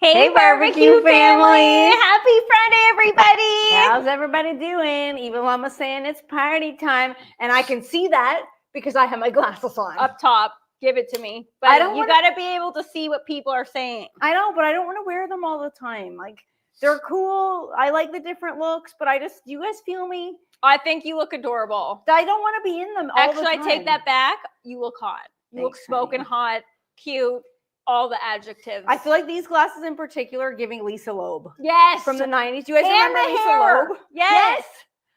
Hey, barbecue family. Happy Friday, everybody. How's everybody doing? Evil Mama saying it's party time, and I can see that because I have my glasses on. Up top, give it to me. But you got to be able to see what people are saying. I know, but I don't want to wear them all the time. Like, they're cool. I like the different looks, but you guys feel me? I think you look adorable. I don't want to be in them all the time. Actually, I take that back. You look hot. You look smoking hot, cute. All the adjectives. I feel like these glasses in particular are giving Lisa Loeb. Yes. From the 90s. Do you guys remember Lisa Loeb? Yes.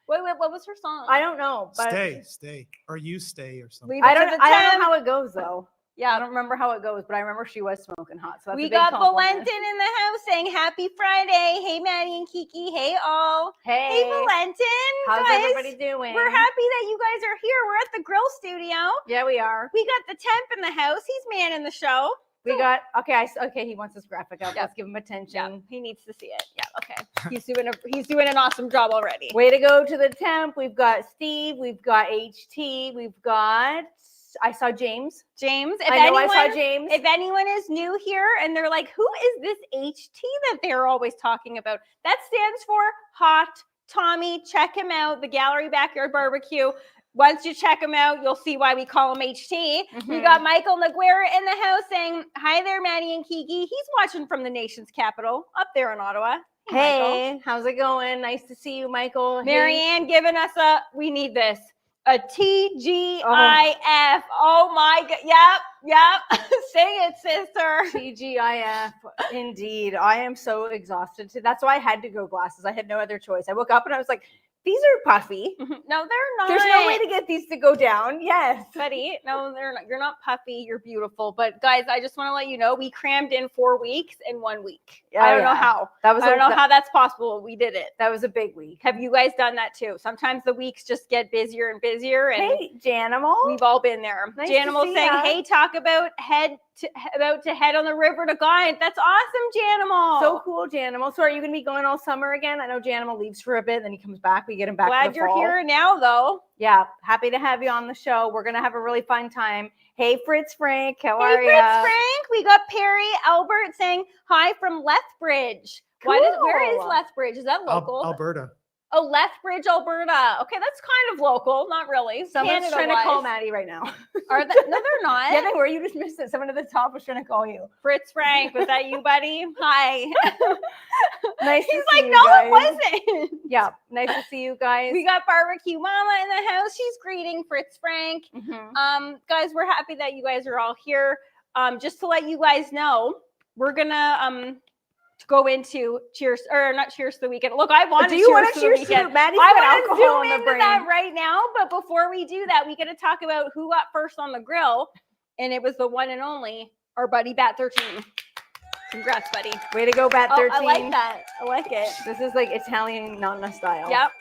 Wait, what was her song? I don't know. But Stay. Or you stay or something. I don't know how it goes, though. Yeah, I don't remember how it goes, but I remember she was smoking hot. So that's we got Valentin in the house saying happy Friday. Hey, Maddie and Kiki. Hey, all. Hey, Valentin. How's everybody doing? We're happy that you guys are here. We're at the grill studio. Yeah, we are. We got the temp in the house. He's manning the show. We got okay. He wants his graphic up. Let's give him attention. Yeah, he needs to see it. Yeah, okay. He's doing an awesome job already. Way to go to the temp. We've got Steve. We've got HT. We've got. I saw James. I saw James. If anyone is new here and they're like, "Who is this HT that they're always talking about?" That stands for Hot Tommy. Check him out. The Gallery Backyard Barbecue. Once you check him out, you'll see why we call him HT. Mm-hmm. We got Michael Naguera in the house saying, hi there, Maddie and Kiki. He's watching from the nation's capital up there in Ottawa. Hey, how's it going? Nice to see you, Michael. Marianne giving us we need this, a TGIF. Oh my God. Yep. Say it, sister. TGIF. Indeed. I am so exhausted. That's why I had to go glasses. I had no other choice. I woke up and I was like, these are puffy. No, they're not. There's no way to get these to go down. Yes. Buddy, no, they're not. You're not puffy. You're beautiful. But guys, I just want to let you know, we crammed in 4 weeks in 1 week. I don't know how. I don't know how that's possible. We did it. That was a big week. Have you guys done that too? Sometimes the weeks just get busier and busier. And hey, Janimal. We've all been there. Nice Janimal saying, hey, talk about about to head on the river to Guyant. That's awesome, Janimal. So cool, Janimal. So are you going to be going all summer again? I know Janimal leaves for a bit, then he comes back. We get him back. Glad you're here now, though. Yeah, happy to have you on the show. We're going to have a really fun time. Hey, Fritz Frank, how are you? Hey, Fritz Frank. We got Perry Albert saying hi from Lethbridge. Cool. Where is Lethbridge? Is that local? Alberta. Oh, Lethbridge, Alberta. Okay, that's kind of local. Not really. Someone's trying to call Maddie right now. Are they? No, they're not. Yeah, they were. You just missed it. Someone at the top was trying to call you. Fritz Frank, was that you, buddy? Hi. Nice to see you. He's like, no, it wasn't. Yeah, nice to see you guys. We got Barbecue Mama in the house. She's greeting Fritz Frank. Mm-hmm. Guys, we're happy that you guys are all here. Just to let you guys know, we're gonna go into cheers or not cheers to the weekend. Look, I want to cheers to the weekend. Maddie's I got want to alcohol zoom in the into brain. that right now, but before we do that, we got to talk about who got first on the grill, and it was the one and only our buddy Bat 13. Congrats, buddy. Way to go, Bat 13. I like that. I like it. This is like Italian Nonna style. Yep.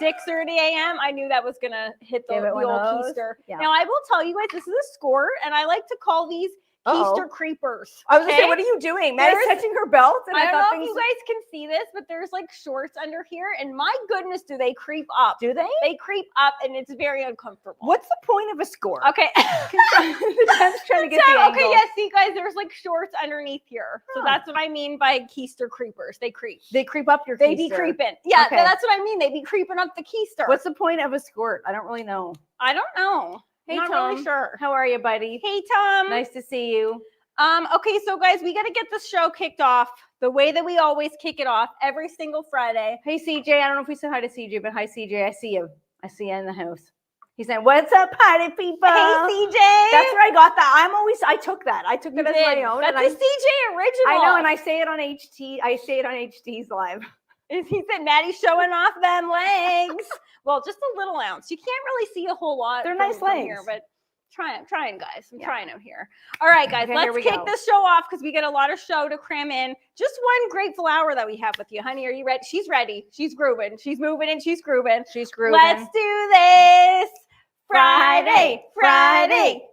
6:30 a.m. I knew that was gonna hit the old keister. Yeah. Now I will tell you guys, this is a score, and I like to call these keister creepers. I was gonna say, what are you doing? Maddie's touching her belt. And I don't know if you guys can see this, but there's like shorts under here, and my goodness, do they creep up? Do they? They creep up, and it's very uncomfortable. What's the point of a score? Okay. The temp's trying to get the angle. Okay, yes, see guys, there's like shorts underneath here. So that's what I mean by keister creepers. They creep. They creep up your keister. They be creeping. Yeah, okay. That's what I mean. They be creeping up the keister. What's the point of a skirt? I don't really know. I don't know. Hey, Not Tom. really sure. How are you, buddy? Hey, Tom. Nice to see you. Okay, so guys, we got to get the show kicked off the way that we always kick it off every single Friday. Hey, CJ. I don't know if we said hi to CJ, but hi, CJ. I see you. I see you in the house. He said, "What's up, party people?" Hey, CJ. That's where I got that. I took that. I took it as my own. That's a CJ original. I know, and I say it on HT. I say it on HT's live. He said, "Maddie's showing off them legs." Well, just a little ounce. You can't really see a whole lot. They're nice legs here, but. I'm trying, guys. I'm trying out here. All right, guys, okay, let's kick this show off because we got a lot of show to cram in. Just one grateful hour that we have with you, honey. Are you ready? She's ready. She's grooving. She's moving and she's grooving. She's grooving. Let's do this. Friday.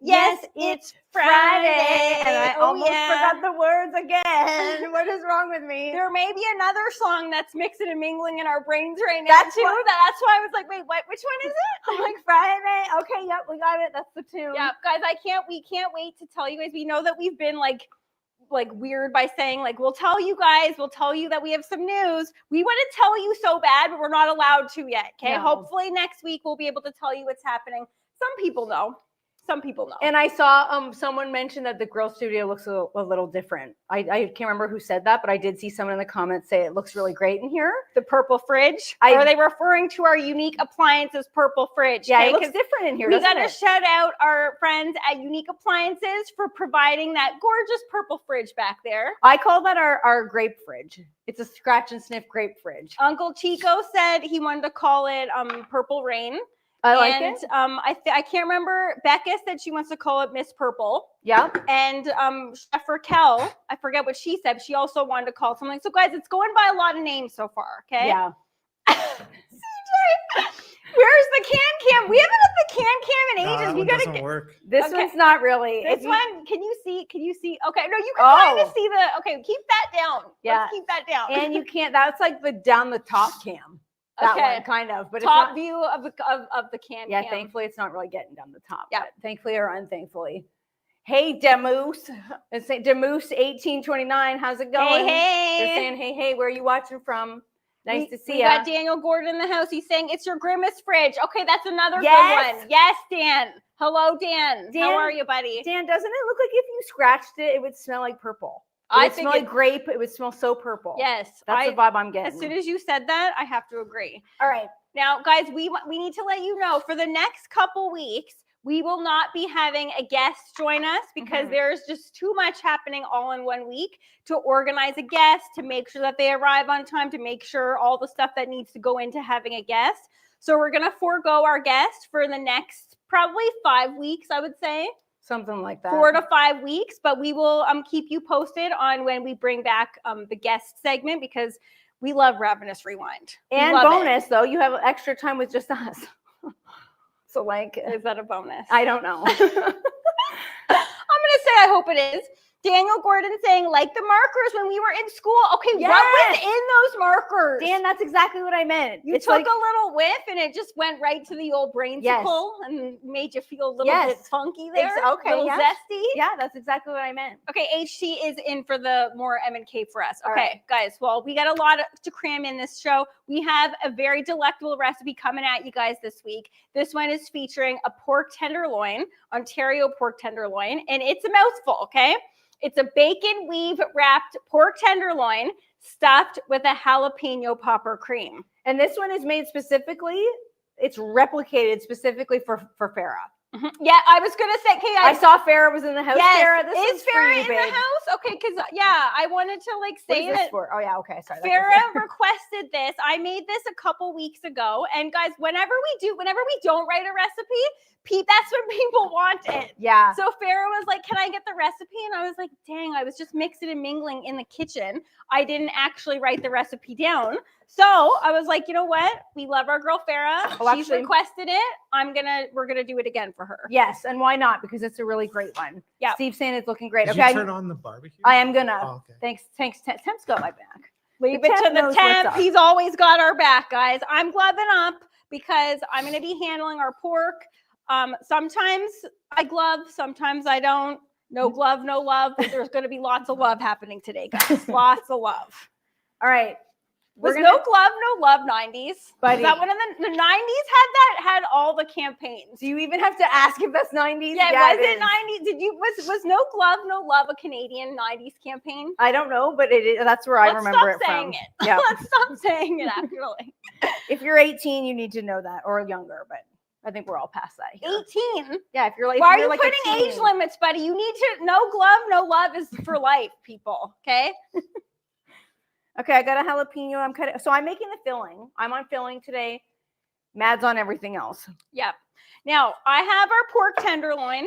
Yes, it's Friday. And I almost forgot the words again. What is wrong with me? There may be another song that's mixing and mingling in our brains right now, That's why I was like, wait, what? Which one is it? I'm like, Friday. Okay, yep, we got it. That's the tune. Yeah, guys, we can't wait to tell you guys. We know that we've been like like weird by saying like, we'll tell you that we have some news. We want to tell you so bad, but we're not allowed to yet. Okay. No. Hopefully next week we'll be able to tell you what's happening. Some people know. And I saw someone mention that the grill studio looks a little different. I can't remember who said that, but I did see someone in the comments say it looks really great in here. The purple fridge. Are they referring to our Unique Appliances purple fridge? Yeah, it looks different in here. We got to shout out our friends at Unique Appliances for providing that gorgeous purple fridge back there. I call that our grape fridge. It's a scratch and sniff grape fridge. Uncle Chico said he wanted to call it Purple Rain. I like it. I can't remember. Becca said she wants to call it Miss Purple. Yeah. And Chef Raquel, I forget what she said. But she also wanted to call it something. So guys, it's going by a lot of names so far. Okay. Yeah. CJ, where's the can? We haven't had the can in ages. No, You gotta doesn't work. This one's not really. This one, can you see? Okay, no, you can kind of see the. Okay, keep that down. Yeah. Let's keep that down. And you can't. That's like the down the top cam. That one, kind of, but top it's not, view of the can. Yeah, thankfully it's not really getting down the top. Yeah, thankfully or unthankfully. Hey, Demoose, it's Demoose 1829. How's it going? Hey. They're saying, hey, where are you watching from? Nice to see you. We got Daniel Gordon in the house. He's saying it's your Grimace fridge. Okay, that's another good one. Yes, Dan. Hello, Dan. How are you, buddy? Dan, doesn't it look like if you scratched it would smell like purple? It would smell like grape. It would smell so purple. Yes. That's the vibe I'm getting. As soon as you said that, I have to agree. All right. Now, guys, we need to let you know for the next couple weeks, we will not be having a guest join us because there's just too much happening all in 1 week to organize a guest, to make sure that they arrive on time, to make sure all the stuff that needs to go into having a guest. So we're going to forego our guest for the next probably 5 weeks, I would say. Something like that. 4 to 5 weeks, but we will keep you posted on when we bring back the guest segment because we love Ravenous Rewind. And bonus, though, you have extra time with just us. So, like, is that a bonus? I don't know. I'm going to say I hope it is. Daniel Gordon saying, like the markers when we were in school. Okay, what was in those markers? Dan, that's exactly what I meant. You took a little whiff and it just went right to the old brainsicle and made you feel a little bit funky there. Okay, a little zesty. Yeah, that's exactly what I meant. Okay, HT is in for the more M&K for us. Okay, guys, well, we got a lot to cram in this show. We have a very delectable recipe coming at you guys this week. This one is featuring a pork tenderloin, Ontario pork tenderloin, and it's a mouthful, okay? It's a bacon weave wrapped pork tenderloin stuffed with a jalapeno popper cream. And this one is made specifically, it's replicated specifically for Farrah. Yeah, I was going to say, okay, I saw Farrah was in the house. Yes, Farrah, this is Farrah in the house? Okay, because, I wanted to, say that. Oh, yeah, okay, sorry. Farrah requested this. I made this a couple weeks ago. And, guys, whenever we don't write a recipe, that's when people want it. Yeah. So Farrah was like, can I get the recipe? And I was like, dang, I was just mixing and mingling in the kitchen. I didn't actually write the recipe down. So I was like, you know what? We love our girl Farrah. She's requested it. We're gonna do it again for her. Yes, and why not? Because it's a really great one. Yeah. Steve's saying it's looking great. Did you turn on the barbecue? I am gonna. Oh, okay. Thanks. Temp's got my back. Leave it to the temp. He's always got our back, guys. I'm gloving up because I'm gonna be handling our pork. Sometimes I glove, sometimes I don't. No glove, no love. But there's gonna be lots of love happening today, guys. Lots of love. All right. No glove, no love 90s. Buddy. Is that one of the 90s had all the campaigns? Do you even have to ask if that's 90s? Yeah, was it 90s? Was no glove, no love a Canadian 90s campaign? I don't know, but it is. That's where I remember it from. Yeah. Let's stop saying it, actually. If you're 18, you need to know that, or younger, but I think we're all past that here. 18? Yeah, if you're like, why are you putting age limits, buddy? You need to, no glove, no love is for life, people, okay? Okay, I got a jalapeno. I'm making the filling. I'm on filling today. Mad's on everything else. Yeah. Now, I have our pork tenderloin.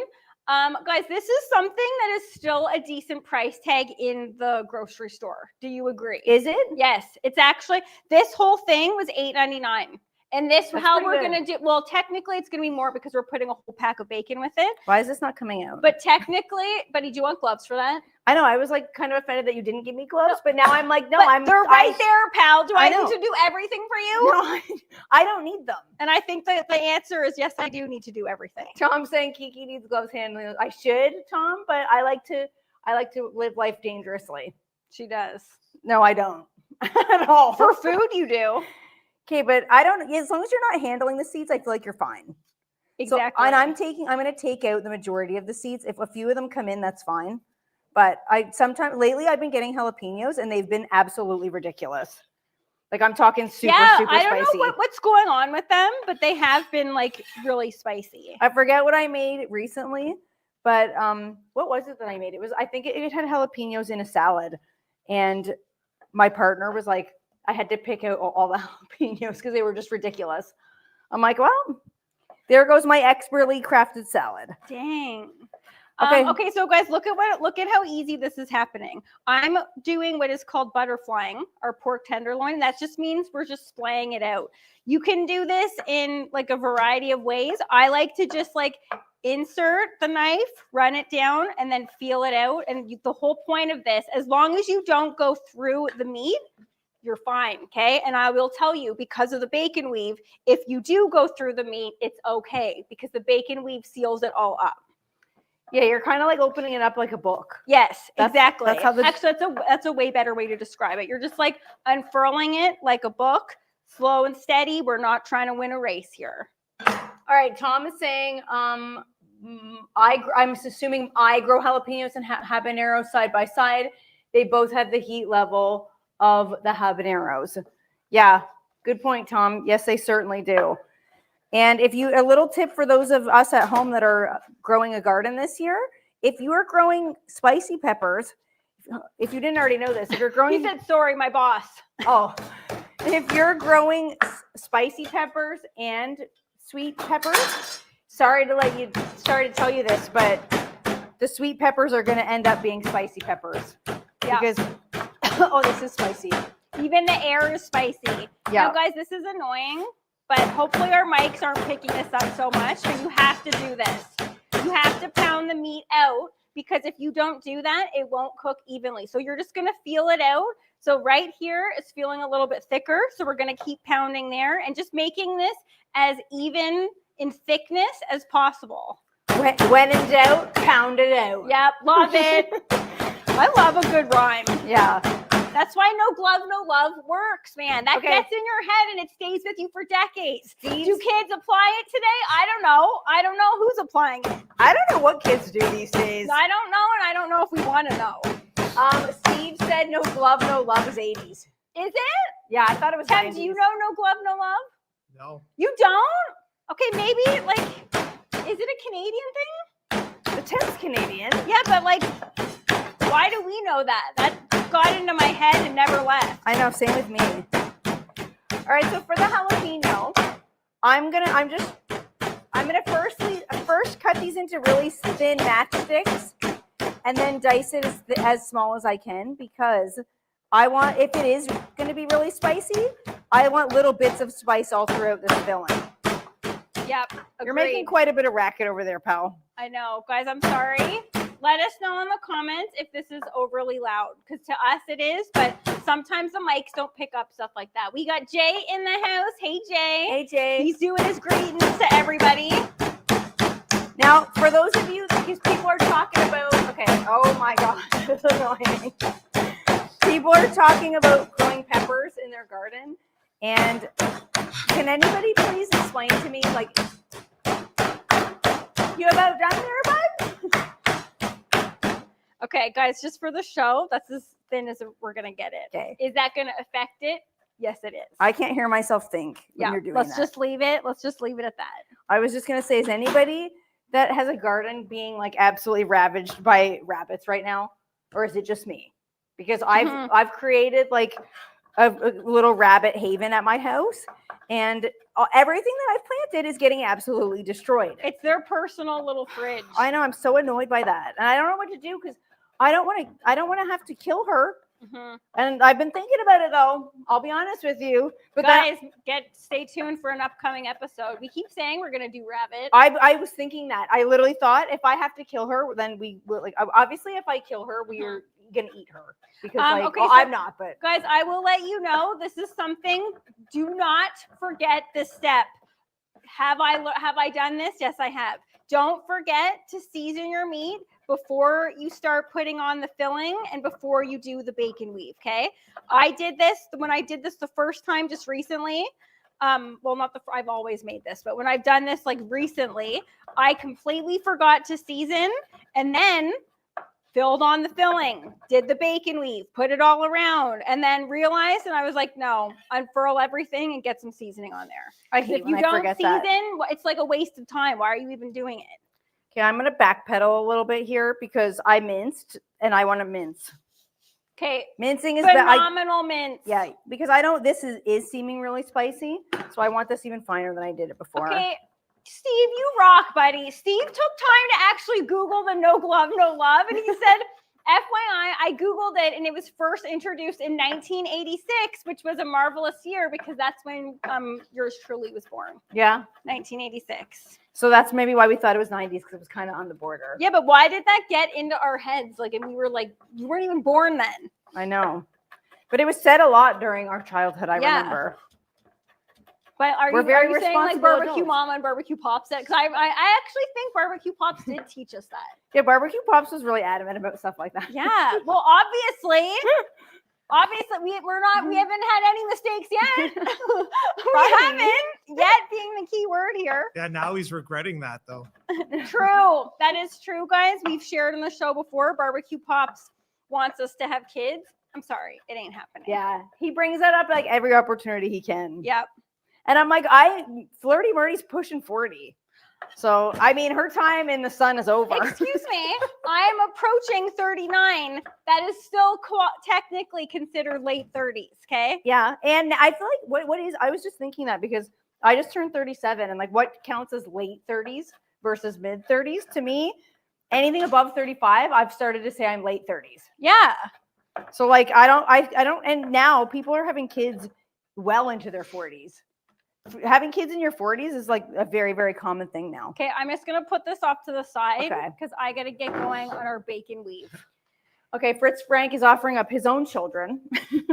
Guys, this is something that is still a decent price tag in the grocery store. Do you agree? Is it? Yes. It's actually, this whole thing was $8.99. And that's how we're going to do, well, technically it's going to be more because we're putting a whole pack of bacon with it. Why is this not coming out? But technically, buddy, do you want gloves for that? I know. I was like kind of offended that you didn't give me gloves, but now I'm like, no, they're right there, pal. Do I need to do everything for you? No, I don't need them. And I think that the answer is yes, I do need to do everything. Tom's saying Kiki needs gloves handling. I should, Tom, but I like I like to live life dangerously. She does. No, I don't at all. For food, you do. Okay, but I don't. As long as you're not handling the seeds, I feel like you're fine. Exactly. So, and I'm going to take out the majority of the seeds. If a few of them come in, that's fine. But lately I've been getting jalapenos and they've been absolutely ridiculous. Like I'm talking super I don't spicy. know what's going on with them, but they have been like really spicy. I forget what I made recently, but what was it that I made? I think it had jalapenos in a salad, and my partner was like, I had to pick out all the jalapenos because they were just ridiculous. I'm like, well, there goes my expertly crafted salad. Dang. Okay. So guys, look at how easy this is happening. I'm doing what is called butterflying our pork tenderloin. That just means we're just splaying it out. You can do this in like a variety of ways. I like to just like insert the knife, run it down, and then feel it out. And the whole point of this, as long as you don't go through the meat, you're fine, okay? And I will tell you, because of the bacon weave, if you do go through the meat, it's okay because the bacon weave seals it all up. Yeah, you're kind of like opening it up like a book. Yes, exactly. That's how Actually, that's a way better way to describe it. You're just like unfurling it like a book, slow and steady. We're not trying to win a race here. All right, Tom is saying, I'm assuming I grow jalapenos and habaneros side by side. They both have the heat level of the habaneros. Yeah, good point, Tom. Yes, they certainly do. And a little tip for those of us at home that are growing a garden this year, if you are growing spicy peppers, if you didn't already know this, if you're growing... He said, sorry, my boss. Oh, if you're growing spicy peppers and sweet peppers, sorry to tell you this, but the sweet peppers are going to end up being spicy peppers. Yeah. Because, oh, this is spicy. Even the air is spicy. Yeah. Now, guys, this is annoying, but hopefully our mics aren't picking this up so much, but you have to do this. You have to pound the meat out because if you don't do that, it won't cook evenly. So you're just going to feel it out. So right here, it's feeling a little bit thicker. So we're going to keep pounding there and just making this as even in thickness as possible. When in doubt, pound it out. Yep, love it. I love a good rhyme. Yeah. That's why no glove, no love works, man. That Okay. gets in your head and it stays with you for decades. Steve's- Do kids apply it today? I don't know. I don't know who's applying it. I don't know what kids do these days. I don't know, and I don't know if we want to know. Steve said no glove, no love is 80s. Is it? Yeah, I thought it was Ken, 90s. do you know no glove, no love? No. You don't? Okay, maybe, like, is it a Canadian thing? The 10's Canadian. Yeah, but, like, why do we know that? That got into my head and never left. I know, same with me. All right, so for the jalapeno, I'm gonna first cut these into really thin matchsticks, and then dice it as small as I can because I want, if it is going to be really spicy, I want little bits of spice all throughout this filling. Yep. You're making quite a bit of racket over there, pal. I know. Guys, I'm sorry. Let us know in the comments if this is overly loud, because to us it is, but sometimes the mics don't pick up stuff like that. We got Jay in the house. Hey, Jay. Hey, Jay. He's doing his greetings to everybody. Now, for those of you, because people are talking about, okay, oh my gosh, this is annoying. People are talking about growing peppers in their garden, and can anybody please explain to me, like, you about done there, bud? Okay, guys, just for the show, that's as thin as we're going to get it. Okay. Is that going to affect it? Yes, it is. I can't hear myself think when you're doing let's that. just leave it. Let's just leave it at that. I was just going to say, is anybody that has a garden being like absolutely ravaged by rabbits right now? Or is it just me? Because I've created like a little rabbit haven at my house, and everything that I've planted is getting absolutely destroyed. It's their personal little fridge. I know, I'm so annoyed by that. And I don't know what to do because I don't want to have to kill her. Mm-hmm. And I've been thinking about it though. I'll be honest with you. But guys, stay tuned for an upcoming episode. We keep saying we're gonna do rabbit. I was thinking that. I literally thought if I have to kill her, then we will, like, obviously if I kill her, we are gonna eat her because I'm not. But guys, I will let you know this is something. Do not forget this step. Have I done this? Yes, I have. don't forget to season your meat before you start putting on the filling and before you do the bacon weave, okay? I did this when I did this the first time just recently. I've always made this, but when I've done this like recently, I completely forgot to season and then filled on the filling, did the bacon weave, put it all around, and then realized, and I was like, no, unfurl everything and get some seasoning on there. I hate If when you I don't forget season, that. it's like a waste of time. Why are you even doing it? Okay, I'm going to backpedal a little bit here because I minced and I want to mince. Okay. Mincing is phenomenal mince. Yeah, because this is seeming really spicy. So I want this even finer than I did it before. Okay. Steve, you rock, buddy. Steve took time to actually Google the no glove, no love. And he said, FYI, I Googled it and it was first introduced in 1986, which was a marvelous year because that's when yours truly was born. Yeah. 1986. So that's maybe why we thought it was 90s because it was kind of on the border. Yeah, but why did that get into our heads? Like, and we were like, you weren't even born then. I know. But it was said a lot during our childhood, I remember. But are you saying like barbecue mama and barbecue pops said? Because I actually think barbecue pops did teach us that. Yeah, barbecue pops was really adamant about stuff like that. Yeah. Well, obviously we haven't had any mistakes yet. We haven't yet, being the key word here. Yeah, now he's regretting that though. True. That is true, guys. We've shared on the show before. Barbecue Pops wants us to have kids. I'm sorry, it ain't happening. Yeah. He brings that up like every opportunity he can. Yep. And I'm like, Flirty Murdy's pushing 40. So, I mean, her time in the sun is over. Excuse me. I'm approaching 39. That is still technically considered late 30s, okay? Yeah. And I feel like I was just thinking that because I just turned 37 and like what counts as late 30s versus mid 30s to me, anything above 35, I've started to say I'm late 30s. Yeah. So like, I don't, and now people are having kids well into their 40s. Having kids in your 40s is like a very, very common thing now. Okay, I'm just going to put this off to the side Okay. because I got to get going on our bacon weave. Okay, Fritz Frank is offering up his own children. Okay,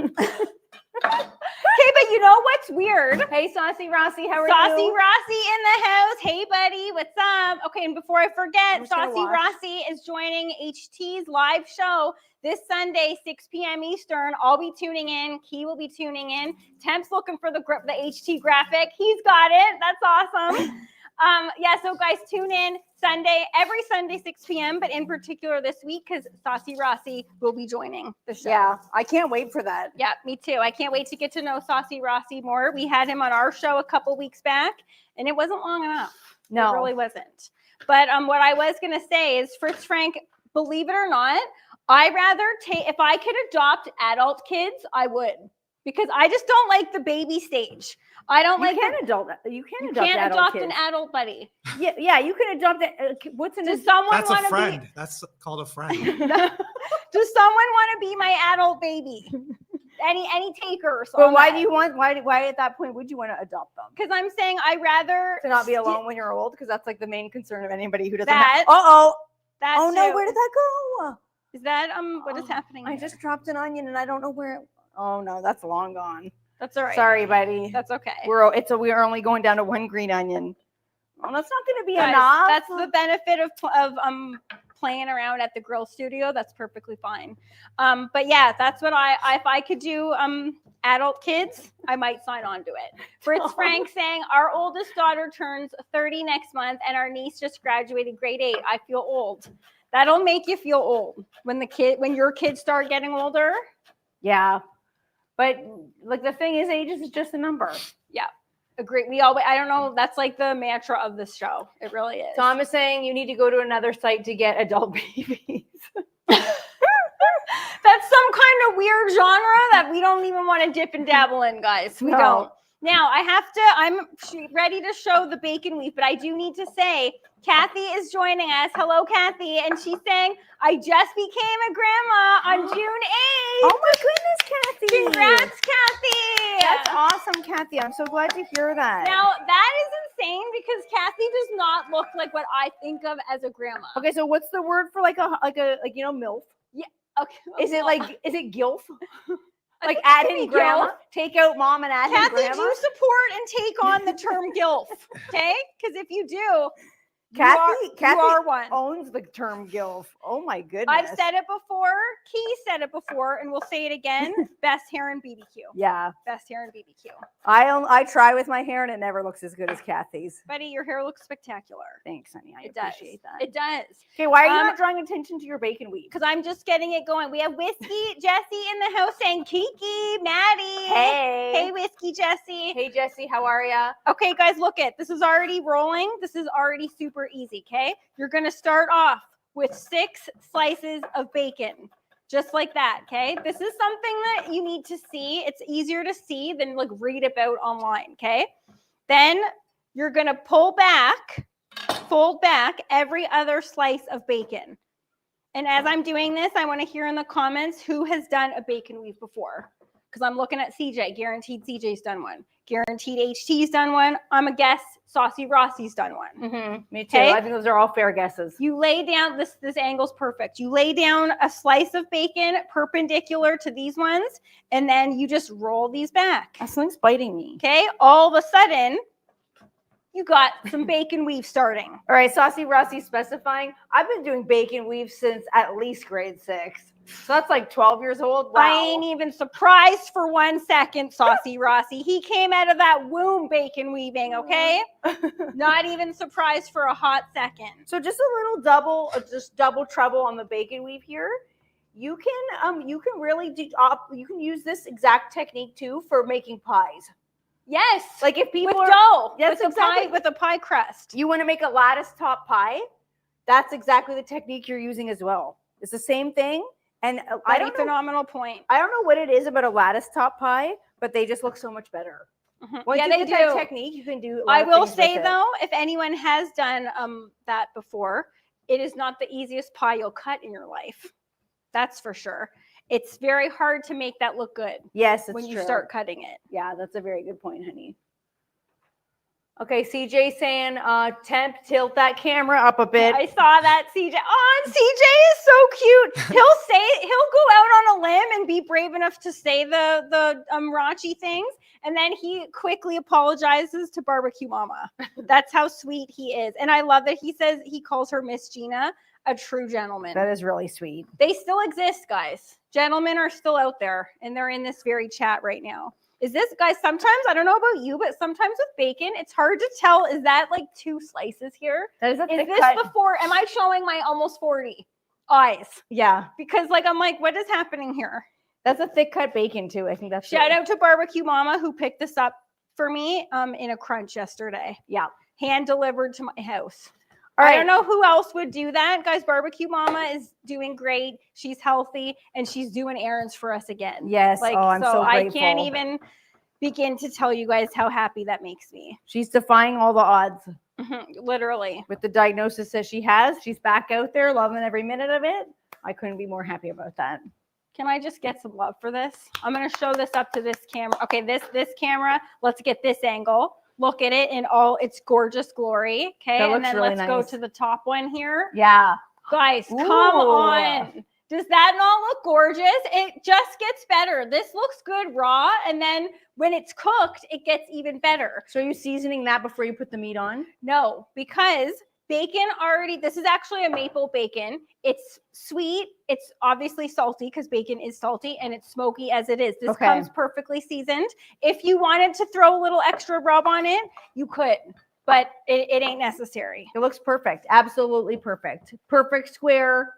but you know what's weird? Hey, Saucy Rossi, how are Saucy you? Rossi in the house. Hey, buddy, what's up? Okay, and before I forget, Saucy Rossi is joining HT's live show this Sunday, 6 p.m. Eastern. I'll be tuning in. Key will be tuning in. Temp's looking for the HT graphic. He's got it. That's awesome. Yeah, so guys, tune in every Sunday, 6 p.m., but in particular this week because Saucy Rossi will be joining the show. Yeah, I can't wait for that. Yeah, me too. I can't wait to get to know Saucy Rossi more. We had him on our show a couple weeks back, and it wasn't long enough. No. It really wasn't. But what I was going to say is, Fritz Frank, believe it or not, I rather if I could adopt adult kids, I would. Because I just don't like the baby stage. I don't You can't adopt an adult buddy. Yeah, you can adopt what's in Does someone That's a want to friend. be? That's called a friend. Does someone want to be my adult baby? Any takers? Well, why at that point would you want to adopt them? Because I'm saying I rather to not be alone when you're old. Because that's like the main concern of anybody who doesn't. That. No, Too. where did that go? Is that what is happening? I just dropped an onion and I don't know where. Oh no, that's long gone. That's all right. Sorry, buddy. That's okay. We're only going down to one green onion. Well, that's not going to be enough. That's the benefit of playing around at the grill studio. That's perfectly fine. But yeah, that's what if I could do adult kids, I might sign on to it. Fritz Frank saying our oldest daughter turns 30 next month and our niece just graduated grade 8. I feel old. That'll make you feel old when your kids start getting older. Yeah. But like the thing is, age is just a number. Yeah, agree. I don't know. That's like the mantra of this show. It really is. Tom is saying you need to go to another site to get adult babies. That's some kind of weird genre that we don't even want to dip and dabble in, guys. We don't. Now I'm ready to show the bacon weave, but I do need to say, Kathy is joining us. Hello, Kathy. And she's saying, I just became a grandma on June 8th. Oh my goodness, Kathy. Congrats, Kathy. That's awesome, Kathy. I'm so glad to hear that. Now, that is insane because Kathy does not look like what I think of as a grandma. Okay, so what's the word for like MILF? Yeah. Okay. Is it GILF? Like add in grandma, take out mom and add in grandma. Kathy, do you support and take on the term GILF? Okay, because if you do, Kathy are one. owns the term gilf. Oh my goodness. I've said it before. Key said it before, and we'll say it again. Best hair in BBQ. Yeah. Best hair in BBQ. I try with my hair and it never looks as good as Kathy's. Buddy, your hair looks spectacular. Thanks, honey. I It appreciate does. that. It does. Okay, why are you not drawing attention to your bacon weave? Because I'm just getting it going. We have Whiskey Jessie in the house saying Kiki, Maddie. Hey. Hey, Whiskey Jessie. Hey, Jessie, how are ya? Okay, guys, look it. This is already rolling. This is already super easy, okay? You're going to start off with 6 slices of bacon. Just like that, okay? This is something that you need to see. It's easier to see than like read about online, okay? Then you're going to fold back every other slice of bacon. And as I'm doing this, I want to hear in the comments who has done a bacon weave before. Because I'm looking at CJ. Guaranteed CJ's done one. Guaranteed HT's done one. I'm a guess Saucy Rossi's done one. Me too. Okay. I think those are all fair guesses. You lay down, this angle's perfect. You lay down a slice of bacon perpendicular to these ones, and then you just roll these back. Something's biting me. Okay. All of a sudden, you got some bacon weave starting. All right, Saucy Rossi specifying. I've been doing bacon weave since at least grade 6. So that's like 12 years old. Wow. I ain't even surprised for 1 second, Saucy Rossi. He came out of that womb bacon weaving, okay? Not even surprised for a hot second. So just a little double trouble on the bacon weave here. You can really do you can use this exact technique too for making pies. Yes. Like if people with dough, that's with exactly, with a pie crust. You want to make a lattice top pie, that's exactly the technique you're using as well. It's the same thing. And I don't know, phenomenal point. I don't know what it is about a lattice top pie, but they just look so much better. Once you get that technique, you can do. I will say though, if anyone has done that before, it is not the easiest pie you'll cut in your life. That's for sure. It's very hard to make that look good. Yes, it's when you true. start cutting it. Yeah, that's a very good point, honey. Okay, CJ saying, temp, tilt that camera up a bit. I saw that, CJ. Oh, and CJ is so cute. He'll go out on a limb and be brave enough to say the raunchy things, and then he quickly apologizes to Barbecue Mama. That's how sweet he is. And I love that he says he calls her Miss Gina, a true gentleman. That is really sweet. They still exist, guys. Gentlemen are still out there, and they're in this very chat right now. Is this, guys, sometimes, I don't know about you, but sometimes with bacon, it's hard to tell, is that like 2 slices here? That is a thick this cut. Before, am I showing my almost 40 eyes? Yeah. Because like, I'm like, what is happening here? That's a thick cut bacon too. I think that's Shout out to Barbecue Mama who picked this up for me in a crunch yesterday. Yeah. Hand delivered to my house. All right. I don't know who else would do that. Guys, Barbecue Mama is doing great. She's healthy and she's doing errands for us again. Yes. Like, I'm so grateful. I can't even begin to tell you guys how happy that makes me. She's defying all the odds. Literally. With the diagnosis that she has, she's back out there loving every minute of it. I couldn't be more happy about that. Can I just get some love for this? I'm going to show this up to this camera. Okay, this camera. Let's get this angle. Look at it in all its gorgeous glory. Okay, and then really let's go to the top one here. Yeah. Guys, come on. Does that not look gorgeous? It just gets better. This looks good raw, and then when it's cooked, it gets even better. So are you seasoning that before you put the meat on? No, because bacon already, this is actually a maple bacon. It's sweet. It's obviously salty because bacon is salty, and it's smoky as it is. This comes perfectly seasoned. If you wanted to throw a little extra rub on it, you could, but it ain't necessary. It looks perfect. Absolutely perfect. Perfect square.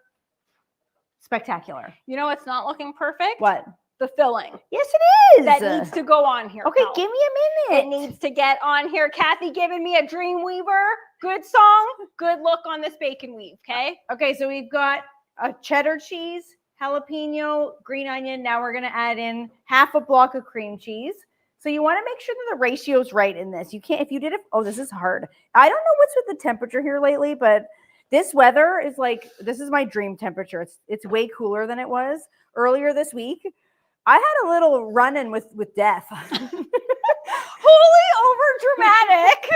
Spectacular. You know what's not looking perfect? What? The filling. Yes, it is. That needs to go on here. Okay, give me a minute. It needs to get on here. Kathy giving me a dream weaver. Good song. Good look on this bacon weave, okay? Okay, so we've got a cheddar cheese, jalapeno, green onion. Now we're going to add in half a block of cream cheese. So you want to make sure that the ratio's right in this. You can't, if you did it, oh, this is hard. I don't know what's with the temperature here lately, but this weather is like, this is my dream temperature. It's way cooler than it was earlier this week. I had a little run-in with death. Holy over dramatic.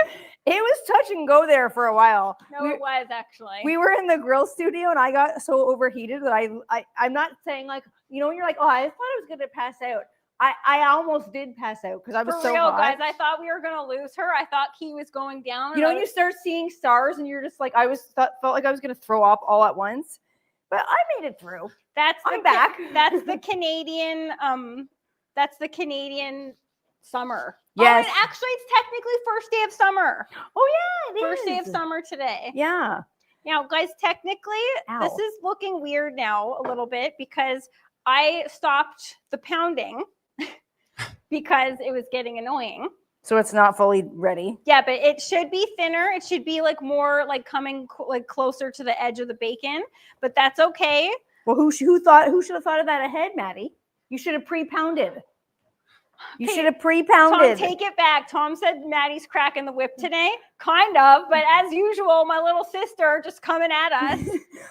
It was touch and go there for a while. No, it was actually. We were in the grill studio and I got so overheated that I'm not saying like, you know, when you're like, oh, I thought I was going to pass out. I almost did pass out because I was For so real, hot. guys, I thought we were gonna lose her. I thought Key was going down. You know, when you start seeing stars and you're just like, felt like I was gonna throw up all at once, but I made it through. I'm back. That's the Canadian. That's the Canadian summer. Yes. Oh, and actually, it's technically first day of summer. Oh yeah, it First day of is. summer today. Yeah. Now, guys, technically, this Ow. is looking weird now a little bit because I stopped the pounding because it was getting annoying. So it's not fully ready. Yeah, but it should be thinner. It should be like more like coming like closer to the edge of the bacon, but that's okay. Well, who should have thought of that ahead, Maddie? You should have pre-pounded. You should have pre-pounded. Tom, take it back. Tom said Maddie's cracking the whip today. Kind of, but as usual, my little sister just coming at us.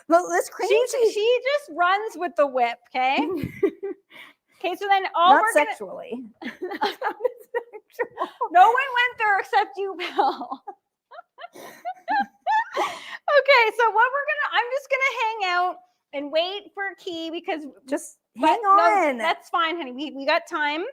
Well, this cream cheese. She just runs with the whip, okay? Okay, so then Not sexually. No one went there except you, Bill. Okay, so I'm just gonna hang out and wait for Key because just hang on. No, that's fine, honey. We got time.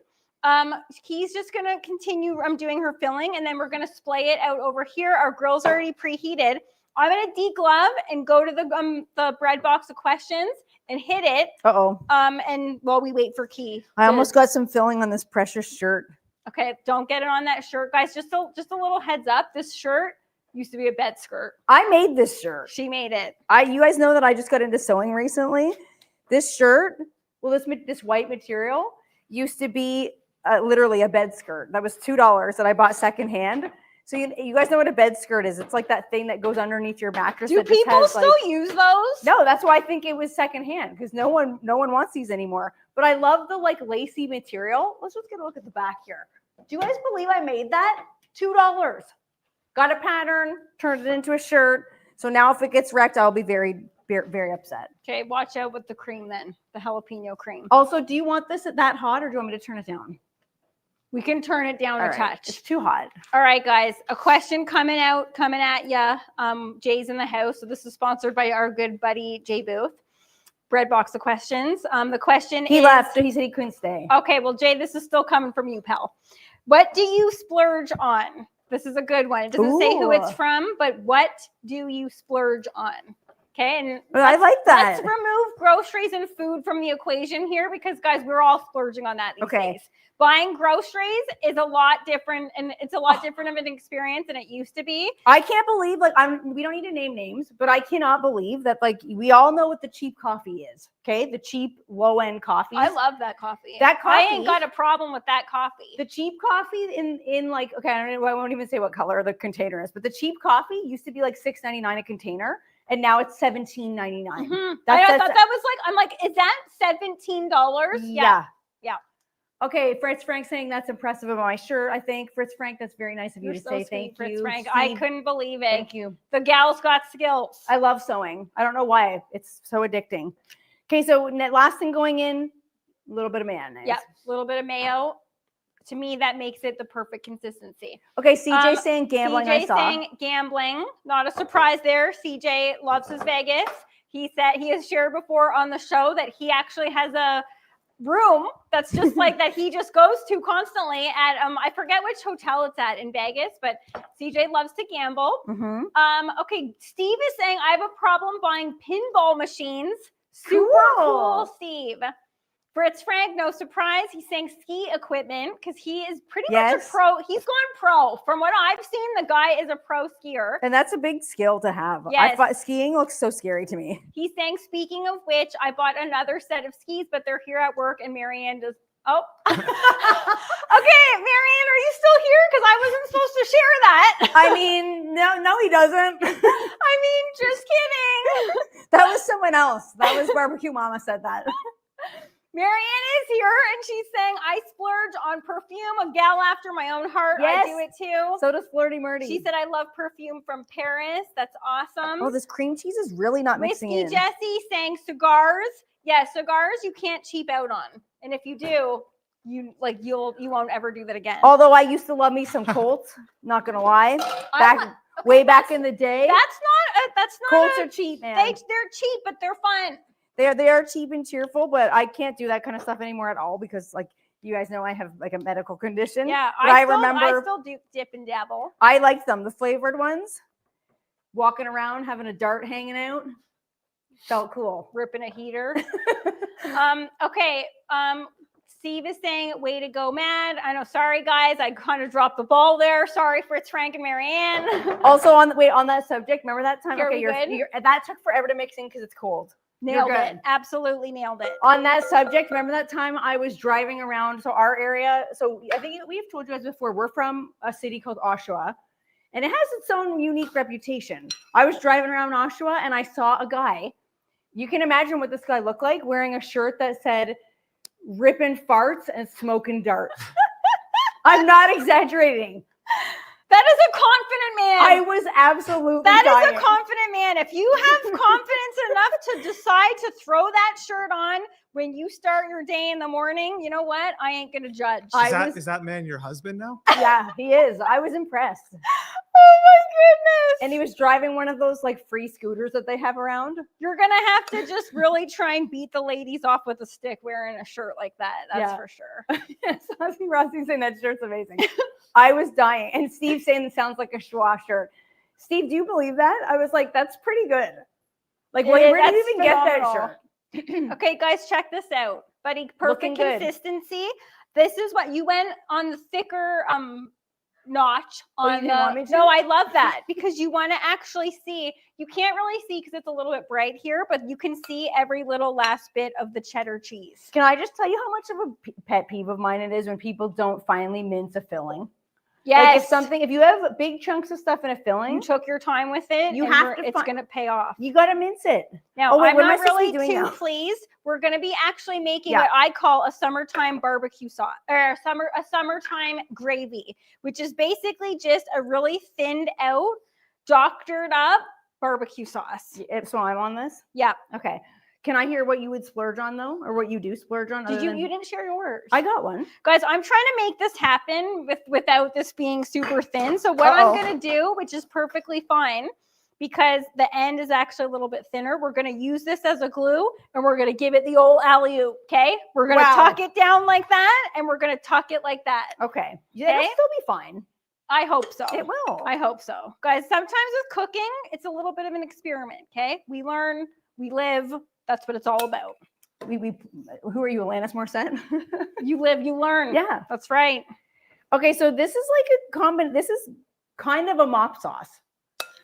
Key's just gonna continue doing her filling, and then we're gonna splay it out over here. Our grill's already preheated. I'm gonna deglove and go to the bread box of questions and hit it. And while we wait for Key. I almost got some filling on this precious shirt. Okay, don't get it on that shirt, guys. Just a little heads up. This shirt used to be a bed skirt. I made this shirt. She made it. You guys know that I just got into sewing recently. This shirt, well, this white material used to be literally a bed skirt. That was $2 that I bought secondhand. So you guys know what a bed skirt is? It's like that thing that goes underneath your mattress. Do people still use those? No, that's why I think it was secondhand because no one wants these anymore. But I love the like lacy material. Let's just get a look at the back here. Do you guys believe I made that? $2. Got a pattern, turned it into a shirt. So now if it gets wrecked, I'll be very, very upset. Okay, watch out with the cream then, the jalapeno cream. Also, do you want this that hot or do you want me to turn it down? We can turn it down a touch. It's too hot. All right, guys. A question coming at you. Jay's in the house. So this is sponsored by our good buddy, Jay Booth. Bread box of questions. The question He left. He said he couldn't stay. Okay, well, Jay, this is still coming from you, pal. What do you splurge on? This is a good one. It doesn't say who it's from, but what do you splurge on? Okay, and I like that. Let's remove groceries and food from the equation here because, guys, we're all splurging on that these days. Buying groceries is a lot different, and it's a lot different of an experience than it used to be. I can't believe, we don't need to name names, but I cannot believe that, we all know what the cheap coffee is, okay? The cheap, low-end coffee. I love that coffee. I ain't got a problem with that coffee. The cheap coffee I won't even say what color the container is, but the cheap coffee used to be like $6.99 a container, and now it's $17.99. Mm-hmm. I thought that was I'm like, is that $17? Yeah. Okay, Fritz Frank saying that's impressive of my shirt. I think Fritz Frank, that's very nice of you to say. Thank you, Fritz Frank. Steve. I couldn't believe it. Thank you. The gal's got skills. I love sewing. I don't know why. It's so addicting. Okay, so last thing going in, a little bit of mayonnaise. Yeah, a little bit of mayo. To me, that makes it the perfect consistency. Okay, CJ saying gambling. CJ saying gambling. Not a surprise there. CJ loves his Vegas. He said he has shared before on the show that he actually has a room that's just like that he just goes to constantly at I forget which hotel it's at in Vegas, but CJ loves to gamble. Okay, Steve is saying I have a problem buying pinball machines. Super cool, Steve. Fritz Frank, no surprise. He's saying ski equipment because he is pretty much a pro. He's gone pro. From what I've seen, the guy is a pro skier. And that's a big skill to have. Yes. Skiing looks so scary to me. He's saying, speaking of which, I bought another set of skis, but they're here at work and Marianne does. Oh. Okay, Marianne, are you still here? Because I wasn't supposed to share that. I mean, no, he doesn't. I mean, just kidding. That was someone else. That was Barbecue Mama said that. Marianne is here and she's saying, I splurge on perfume, a gal after my own heart. Yes. I do it too. So does Flirty Murdy. She said, I love perfume from Paris. That's awesome. Oh, this cream cheese is really not mixing in. Whiskey Jessie saying cigars. Yeah, cigars you can't cheap out on. And if you do, you won't ever do that again. Although I used to love me some Colts, not gonna lie. Way back in the day. That's not Colts are cheap, man. They're cheap, but they're fun. They are cheap and cheerful, but I can't do that kind of stuff anymore at all because You guys know I have like a medical condition. Yeah, but I remember still do dip and dabble. I liked them, the flavored ones. Walking around, having a dart hanging out. Felt cool. Ripping a heater. Okay. Steve is saying, way to go, Mad. I know, sorry guys, I kind of dropped the ball there. Sorry for Frank and Marianne. Also on that subject, remember that time? Are we good? That took forever to mix in because it's cold. Nailed it. Absolutely nailed it. On that subject, remember that time I was driving around? So our area, so I think we've told you guys before, we're from a city called Oshawa, and it has its own unique reputation. I was driving around Oshawa and I saw a guy. You can imagine what this guy looked like, wearing a shirt that said ripping farts and smoking darts. I'm not exaggerating. That is a confident man. I was absolutely That dying. is a confident man. If you have confidence enough to decide to throw that shirt on when you start your day in the morning, you know what? I ain't going to judge. Is that man your husband now? Yeah, he is. I was impressed. Oh my goodness. And he was driving one of those like free scooters that they have around. You're going to have to just really try and beat the ladies off with a stick wearing a shirt like that. That's for sure. Yes, I see Rossi saying that shirt's amazing. I was dying. And Steve saying it sounds like a schwa shirt. Steve, do you believe that? I was like, that's pretty good. Like, where did you even get that shirt? Okay, guys, check this out. Buddy, Looking perfect good. Consistency. This is what you went on the thicker notch on you didn't want me to? No, I love that because you want to actually see. You can't really see because it's a little bit bright here, but you can see every little last bit of the cheddar cheese. Can I just tell you how much of a pet peeve of mine it is when people don't finally mince a filling? Yes. Like if you have big chunks of stuff in a filling, you took your time with it, you have to. It's going to pay off. You got to mince it. Now, wait, I'm what am I not supposed to be really doing too now? pleased. We're going to be actually making what I call a summertime barbecue sauce, or a summertime gravy, which is basically just a really thinned out, doctored up barbecue sauce. So I'm on this? Yeah. Okay. Can I hear what you would splurge on though, or what you do splurge on? You didn't share yours. I got one. Guys, I'm trying to make this happen without this being super thin. So what I'm going to do, which is perfectly fine, because the end is actually a little bit thinner, we're going to use this as a glue and we're going to give it the old alley-oop, okay? We're going to tuck it down like that and we're going to tuck it like that. Okay. Yeah, it'll still be fine. I hope so. It will. I hope so. Guys, sometimes with cooking, it's a little bit of an experiment, okay? We learn, we live. That's what it's all about. Who are you, Alanis Morissette? You live, you learn. Yeah. That's right. Okay, so this is like this is kind of a mop sauce.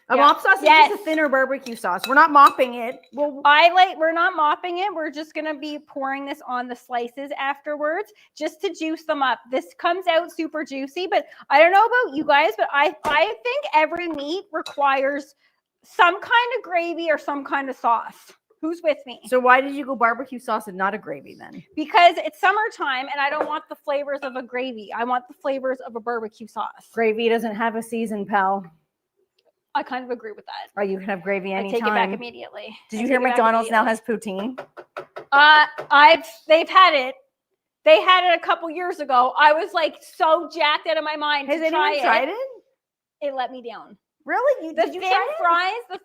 Mop sauce is just a thinner barbecue sauce. We're not mopping it. Well, we're not mopping it. We're just going to be pouring this on the slices afterwards just to juice them up. This comes out super juicy, but I don't know about you guys, but I think every meat requires some kind of gravy or some kind of sauce. Who's with me? So why did you go barbecue sauce and not a gravy then? Because it's summertime and I don't want the flavors of a gravy. I want the flavors of a barbecue sauce. Gravy doesn't have a season, pal. I kind of agree with that. Or you can have gravy anytime. I take it back immediately. Did you hear McDonald's now has poutine? They've had it. They had it a couple years ago. I was like so jacked out of my mind. Has anyone tried it? It let me down. Really? The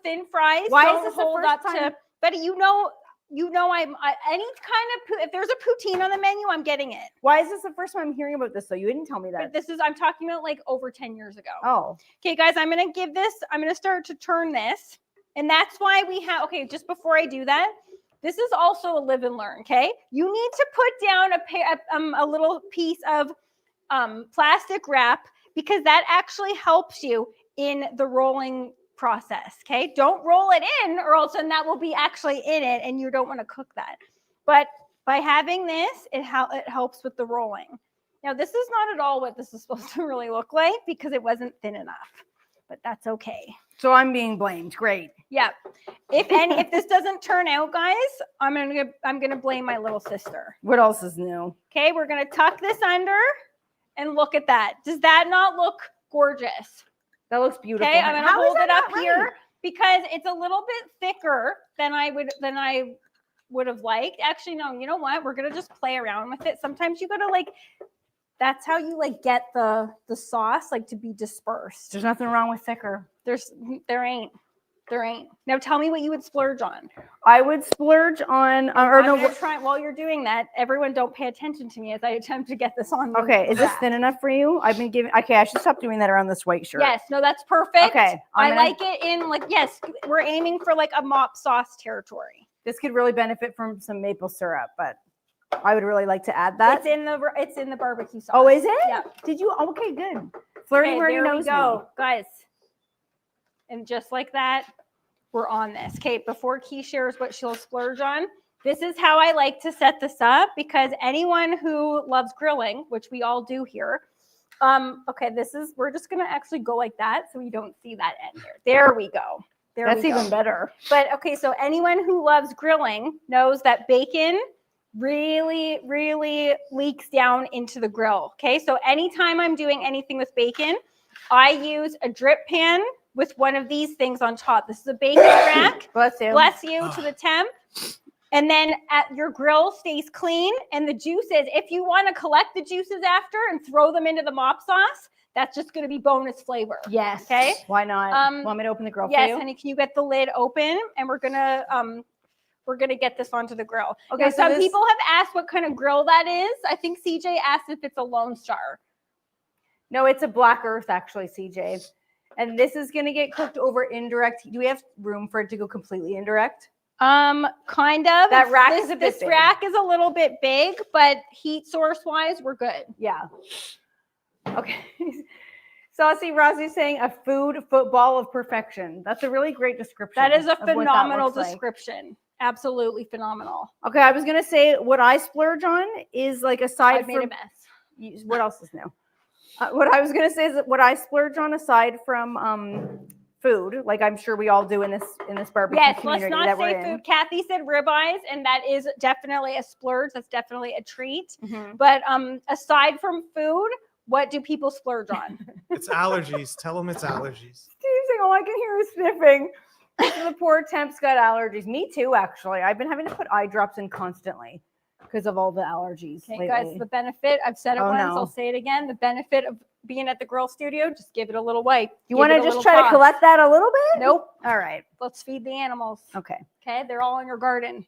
thin fries. Why is this the first time? But you know, any kind of, if there's a poutine on the menu, I'm getting it. Why is this the first time I'm hearing about this though? You didn't tell me that. But I'm talking about like over 10 years ago. Oh. Okay, guys, I'm going to start to turn this. And that's why we have, okay, just before I do that, this is also a live and learn, okay? You need to put down a little piece of plastic wrap because that actually helps you in the rolling process, okay? Don't roll it in or else then that will be actually in it and you don't want to cook that. But by having this, it helps with the rolling. Now, this is not at all what this is supposed to really look like because it wasn't thin enough, but that's okay. So I'm being blamed. Great. Yeah. If this doesn't turn out, guys, I'm gonna blame my little sister. What else is new? Okay, we're gonna tuck this under and look at that. Does that not look gorgeous? That looks beautiful. Okay, I'm gonna hold it up here because it's a little bit thicker than I would have liked. Actually, no, you know what? We're gonna just play around with it. Sometimes you gotta that's how you get the sauce to be dispersed. There's nothing wrong with thicker. There ain't. There ain't. Now tell me what you would splurge on. I would splurge on, While you're doing that, everyone don't pay attention to me as I attempt to get this on. Okay, is this thin enough for you? I've been giving, okay, I should stop doing that around this white shirt. Yes, no, that's perfect. Okay. I like it in like, yes, we're aiming for like a mop sauce territory. This could really benefit from some maple syrup, but I would really like to add that. It's in the barbecue sauce. Oh, is it? Yeah. Did you? Okay, good. Flirting already knows me. Guys. And just like that, we're on this. Okay, before Key shares what she'll splurge on, this is how I like to set this up because anyone who loves grilling, which we all do here, okay, we're just gonna actually go like that so you don't see that end there. There we go. That's even better. But okay, so anyone who loves grilling knows that bacon really, really leaks down into the grill. Okay, so anytime I'm doing anything with bacon, I use a drip pan with one of these things on top. This is a bacon rack. Bless you. Bless you to the temp. And then your grill stays clean. And the juices, if you want to collect the juices after and throw them into the mop sauce, that's just going to be bonus flavor. Yes. Okay. Why not? Want me to open the grill for you? Yes, honey. Can you get the lid open? And we're gonna get this onto the grill. Okay. Now, some people have asked what kind of grill that is. I think CJ asked if it's a Lone Star. No, it's a Black Earth, actually, CJ. And this is going to get cooked over indirect. Do we have room for it to go completely indirect? Kind of. That rack is a bit This big. rack is a little bit big, but heat source wise, we're good. Yeah. Okay. Saucy Rossie's saying a food football of perfection. That's a really great description. That is a of what that phenomenal looks like. description. Absolutely phenomenal. Okay, I was going to say what I splurge on is like aside I've made from a mess. what else is new? What I was going to say is that what I splurge on aside from food, like I'm sure we all do in this barbecue Yes, community let's not that we're say in. food. Kathy said ribeyes, and that is definitely a splurge. That's definitely a treat. Mhm. But aside from food, what do people splurge on? It's allergies. Tell them it's allergies. Steve's saying, "Oh, I can hear her sniffing." The poor temp's got allergies. Me too, actually. I've been having to put eye drops in constantly because of all the allergies. Okay, lately. guys, the benefit, I've said it once, no. I'll say it again. The benefit of being at the grill studio, just give it a little wipe. You want to just try to collect that a little bit? Nope. All right. Let's feed the animals. Okay. Okay, they're all in your garden.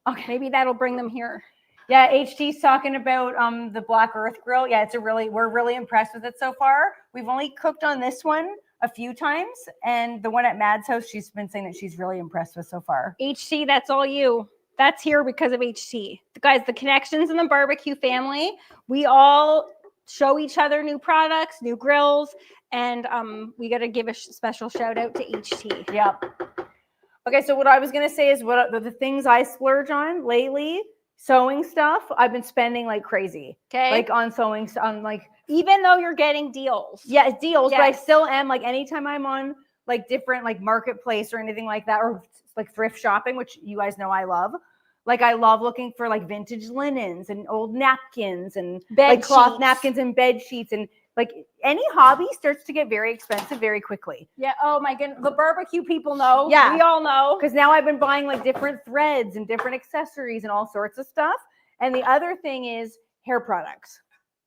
Okay. Maybe that'll bring them here. Yeah, HT's talking about the Black Earth grill. Yeah, we're really impressed with it so far. We've only cooked on this one a few times, and the one at Mad's house, she's been saying that she's really impressed with so far. HT, that's all you. That's here because of HT. Guys, the connections in the barbecue family, we all show each other new products, new grills, and we got to give a special shout out to HT. Yep. Okay, so what I was going to say is what the things I splurge on lately, sewing stuff, I've been spending like crazy. Okay. Like on sewing, on like, even though you're getting deals. yeah, deals, Yes. but I still am like anytime I'm on like different like marketplace or anything like that, or like thrift shopping, which you guys know I love. Like I love looking for like vintage linens and old napkins and like cloth napkins and bed sheets, and like any hobby starts to get very expensive very quickly. Yeah. Oh my goodness. The barbecue people know. Yeah. We all know. Because now I've been buying like different threads and different accessories and all sorts of stuff. And the other thing is hair products.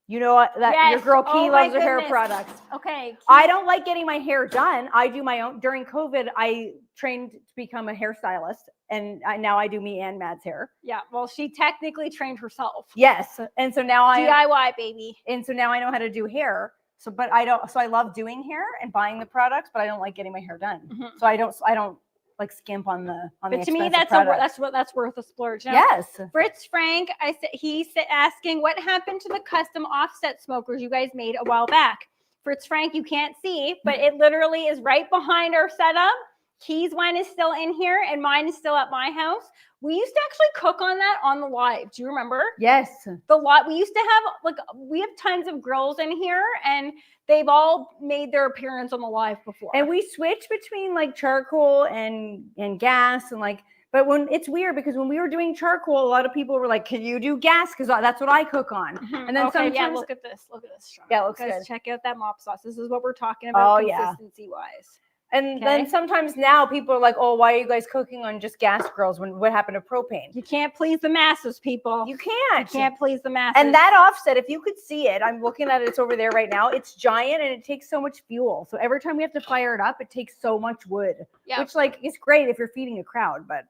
You know that Yes. your girl Key Oh my loves her hair goodness. products. Okay. I don't like getting my hair done. I do my own. During COVID, I trained to become a hairstylist, and now I do me and Mad's hair. Yeah. Well, she technically trained herself. Yes, and so now DIY, baby. and so now I know how to do hair. So, but I don't. So I love doing hair and buying the products, but I don't like getting my hair done. Mhm. So I don't like skimp on the on the But to me, expensive that's worth a splurge. Now, yes. Fritz Frank, he's asking what happened to the custom offset smokers you guys made a while back. Fritz Frank, you can't see, but it literally is right behind our setup. Key's one is still in here, and mine is still at my house. We used to actually cook on that on the live. Do you remember? Yes. We used to have we have tons of grills in here, and they've all made their appearance on the live before. And we switch between like charcoal and gas and like, but when it's weird because when we were doing charcoal, a lot of people were like, "Can you do gas?" Because that's what I cook on. Mhm. And then okay, sometimes, yeah, look at this. Look at this. Sean. Yeah, it looks Guys, good. check out that mop sauce. This is what we're talking about Oh, yeah. consistency wise. And then sometimes now people are like, oh, why are you guys cooking on just gas grills when what happened to propane? You can't please the masses, people. You can't. You can't please the masses. And that offset, if you could see it, I'm looking at it, it's over there right now. It's giant and it takes so much fuel. So every time we have to fire it up, it takes so much wood, which like is great if you're feeding a crowd, but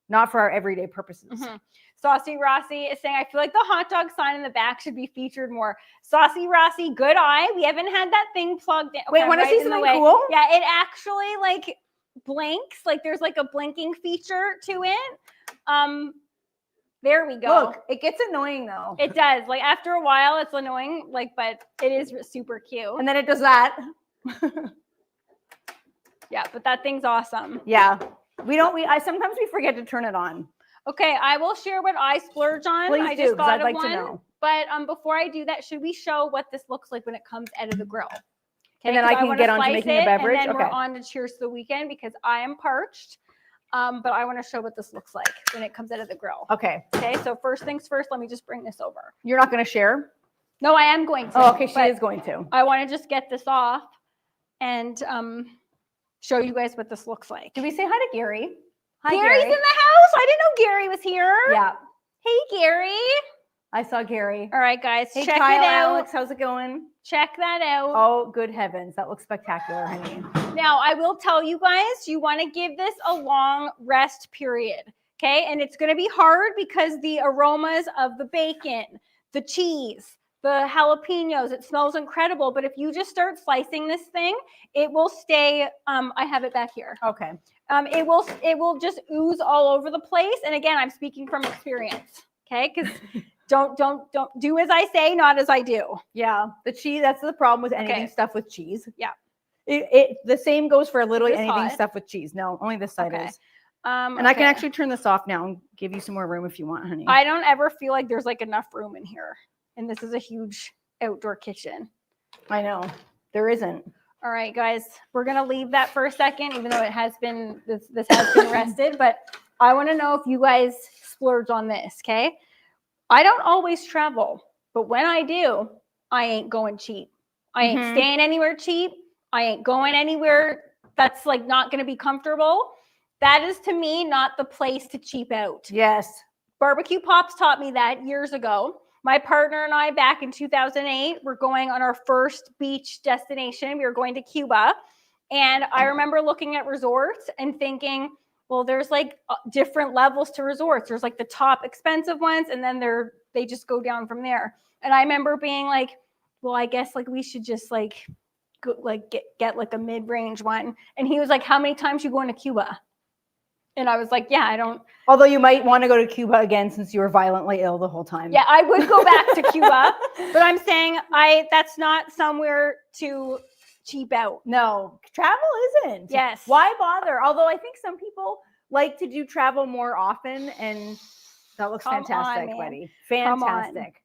not for our everyday purposes. Mm-hmm. Saucy Rossi is saying, I feel like the hot dog sign in the back should be featured more. Saucy Rossi, good eye. We haven't had that thing plugged in. Okay, wait, want to see something cool? Yeah, it actually like blinks. Like there's like a blinking feature to it. There we go. Look, it gets annoying though. It does. Like after a while, it's annoying. Like, but it is super cute. And then it does that. Yeah, but that thing's awesome. Yeah. Sometimes we forget to turn it on. Okay, I will share what I splurge on. Please I do, just thought I'd of like to one. know. But before I do that, should we show what this looks like when it comes out of the grill? Okay, and then I can get on to making a beverage. And then we're on to cheers to the weekend because I am parched. But I want to show what this looks like when it comes out of the grill. Okay. Okay, so first things first, let me just bring this over. You're not going to share? No, I am going to. Oh, okay, she is going to. I want to just get this off and show you guys what this looks like. Did we say hi to Gary? Hi, Gary's in the house. I didn't know Gary was here. Yeah. Hey, Gary. I saw Gary. All right, guys. Hey, check Kyle, it out. Alex, how's it going? Check that out. Oh, good heavens. That looks spectacular, honey. Now, I will tell you guys, you want to give this a long rest period. Okay. And it's going to be hard because the aromas of the bacon, the cheese, the jalapenos, it smells incredible. But if you just start slicing this thing, it will stay. I have it back here. Okay. It will just ooze all over the place. And again, I'm speaking from experience. Okay. Because don't do as I say, not as I do. Yeah. The cheese, that's the problem with anything stuffed with cheese. Yeah. The same goes for literally anything hot. stuffed with cheese. No, only this side is. And I can actually turn this off now and give you some more room if you want, honey. I don't ever feel like there's like enough room in here. And this is a huge outdoor kitchen. I know. There isn't. All right, guys, we're going to leave that for a second, even though it has been, this has been rested. But I want to know if you guys splurge on this, okay? I don't always travel, but when I do, I ain't going cheap. I ain't staying anywhere cheap. I ain't going anywhere that's like not going to be comfortable. That is to me not the place to cheap out. Yes. Barbecue Pops taught me that years ago. My partner and I back in 2008 were going on our first beach destination. We were going to Cuba. And I remember looking at resorts and thinking, well, there's like different levels to resorts. There's like the top expensive ones, and then they just go down from there. And I remember being like, well, I guess like we should just like go, like get like a mid-range one. And he was like, how many times you going to Cuba? And I was like, yeah, I don't. Although you might want to go to Cuba again since you were violently ill the whole time. Yeah, I would go back to Cuba, but I'm saying that's not somewhere to cheap out. No, travel isn't. Yes. Why bother? Although I think some people like to do travel more often, and that looks fantastic, buddy. Fantastic.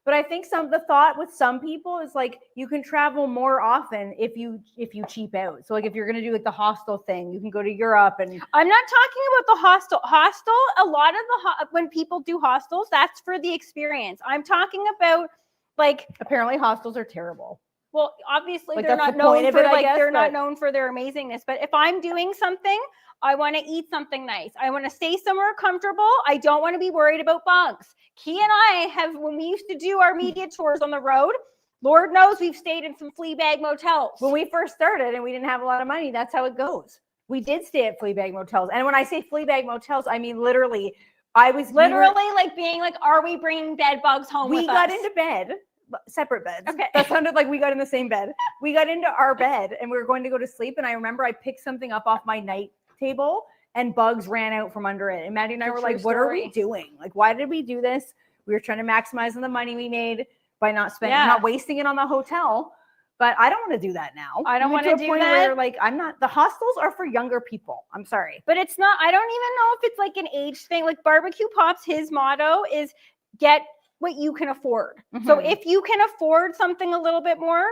But I think the thought with some people is like you can travel more often if you cheap out. So like if you're gonna do like the hostel thing, you can go to Europe. And I'm not talking about the hostel. A lot of when people do hostels, that's for the experience. I'm talking about like apparently hostels are terrible. Well, obviously like they're not known for they're not known for their amazingness. But if I'm doing something, I want to eat something nice. I want to stay somewhere comfortable. I don't want to be worried about bugs. Key and I have, when we used to do our media tours on the road, Lord knows we've stayed in some flea bag motels. When we first started and we didn't have a lot of money, that's how it goes. We did stay at flea bag motels. And when I say flea bag motels, I mean literally, like being like, are we bringing bed bugs home with us? We got into bed. Separate beds. Okay. That sounded like we got in the same bed. We got into our bed and we were going to go to sleep. And I remember I picked something up off my night table and bugs ran out from under it. And Maddie and I were like, what are we doing? Like, why did we do this? We were trying to maximize on the money we made by not wasting it on the hotel. But I don't want to do that now. I don't want to do that. Like, the hostels are for younger people. I'm sorry. But it's not, I don't even know if it's like an age thing. Like Barbecue Pops, his motto is get what you can afford. So if you can afford something a little bit more,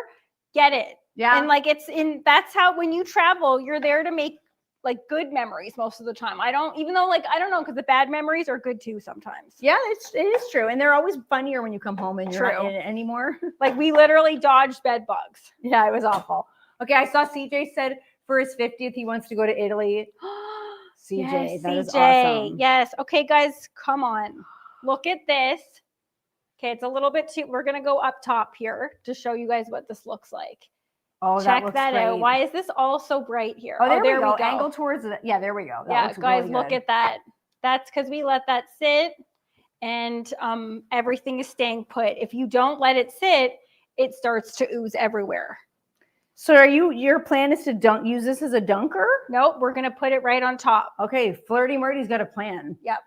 get it. Yeah. And like that's how when you travel, you're there to make like good memories most of the time. I don't know, because the bad memories are good too sometimes. Yeah, it is true. And they're always funnier when you come home and you're not in it anymore. Like we literally dodged bed bugs. Yeah, it was awful. Okay, I saw CJ said for his 50th. He wants to go to Italy. CJ, yes, that is CJ. awesome. Yes. Okay, guys, come on. Look at this. Okay, it's a little bit too, we're going to go up top here to show you guys what this looks like. Oh, Check that out. great. Why is this all so bright here? Oh, there we go. Angle towards it. Yeah, there we go. That yeah, looks guys, really look good. at that. That's because we let that sit and everything is staying put. If you don't let it sit, it starts to ooze everywhere. So your plan is to use this as a dunker? Nope, we're going to put it right on top. Okay, Flirty Murdy's got a plan. Yep.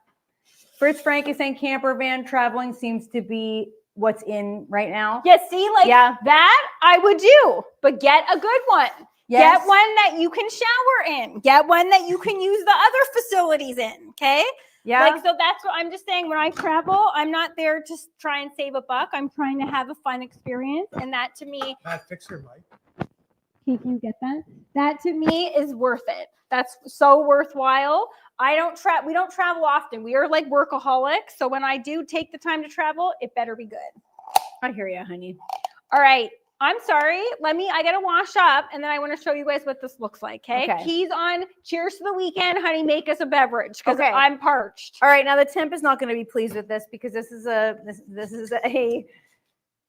Fritz Frank is saying camper van traveling seems to be what's in right now. Yeah, see, like that I would do, but get a good one. Yes. Get one that you can shower in. Get one that you can use the other facilities in, okay? Yeah. Like, so that's what I'm just saying. When I travel, I'm not there to try and save a buck. I'm trying to have a fun experience. And that to me, Matt, fix your mic. Kiki, you get that? That to me is worth it. That's so worthwhile. We don't travel often. We are like workaholics. So when I do take the time to travel, it better be good. I hear you, honey. All right. I'm sorry. I got to wash up and then I want to show you guys what this looks like. Okay. He's on cheers to the weekend. Honey, make us a beverage because I'm parched. All right. Now the temp is not going to be pleased with this because this is a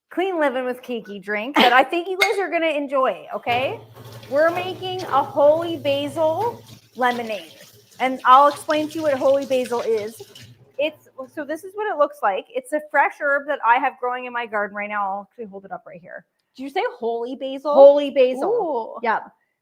clean living with Kiki drink that I think you guys are going to enjoy. Okay. We're making a holy basil lemonade and I'll explain to you what holy basil is. So this is what it looks like. It's a fresh herb that I have growing in my garden right now. I'll actually hold it up right here. Did you say holy basil? Holy basil. Ooh. Yeah.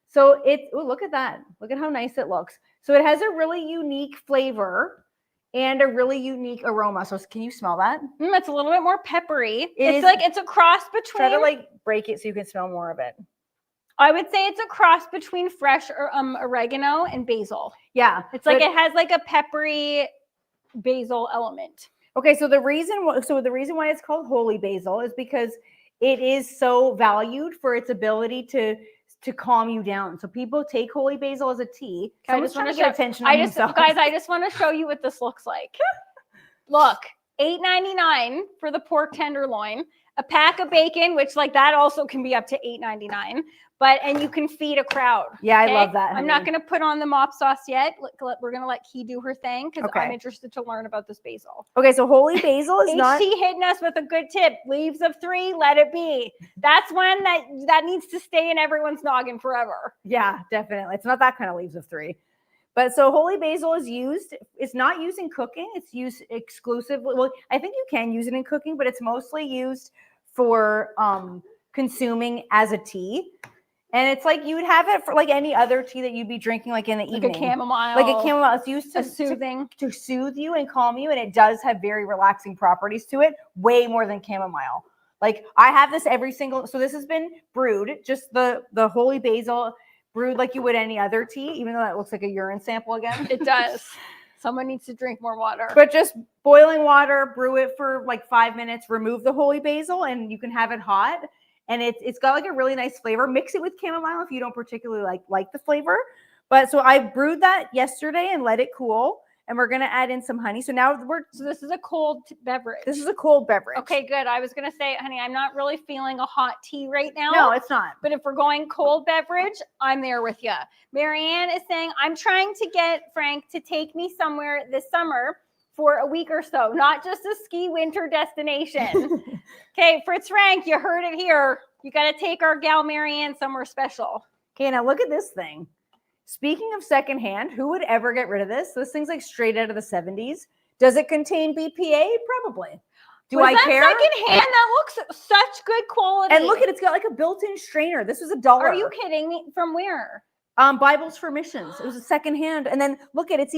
So look at that. Look at how nice it looks. So it has a really unique flavor and a really unique aroma. So can you smell that? It's a little bit more peppery. It's a cross between. Try to break it so you can smell more of it. I would say it's a cross between fresh oregano and basil. Yeah. It's like it has like a peppery basil element. Okay, so the reason why it's called holy basil is because it is so valued for its ability to calm you down. So people take holy basil as a tea. I just want to get attention. I just want to show you what this looks like. Look, $8.99 for the pork tenderloin, a pack of bacon, which like that also can be up to $8.99. And you can feed a crowd. Yeah, okay? I love that. I'm not going to put on the mop sauce yet. We're going to let Key do her thing because I'm interested to learn about this basil. Okay, so holy basil is not... HT hitting us with a good tip. Leaves of 3, let it be. That's one that needs to stay in everyone's noggin forever. Yeah, definitely. It's not that kind of leaves of 3. But so holy basil is used, it's not used in cooking. It's used exclusively. Well, I think you can use it in cooking, but it's mostly used for consuming as a tea. And it's like you would have it for like any other tea that you'd be drinking like in the evening. Like a chamomile. Like a chamomile. It's used to soothe you and calm you. And it does have very relaxing properties to it, way more than chamomile. Like I have this so this has been brewed, just the holy basil brewed like you would any other tea, even though that looks like a urine sample again. It does. Someone needs to drink more water. But just boiling water, brew it for like 5 minutes, remove the holy basil, and you can have it hot. And it's got like a really nice flavor. Mix it with chamomile if you don't particularly like the flavor. But so I brewed that yesterday and let it cool. And we're going to add in some honey. So now so this is a cold beverage. This is a cold beverage. Okay, good. I was going to say, honey, I'm not really feeling a hot tea right now. No, it's not. But if we're going cold beverage, I'm there with you. Marianne is saying, I'm trying to get Frank to take me somewhere this summer for a week or so, not just a ski winter destination. Okay, Fritz Frank, you heard it here. You got to take our gal Marianne somewhere special. Okay, now look at this thing. Speaking of secondhand, who would ever get rid of this? This thing's like straight out of the 70s. Does it contain BPA? Probably. Do I care? Secondhand? That looks such good quality. And look at it's got like a built-in strainer. This was $1. Are you kidding me? From where? Bibles for Missions. It was a secondhand. And then look at it's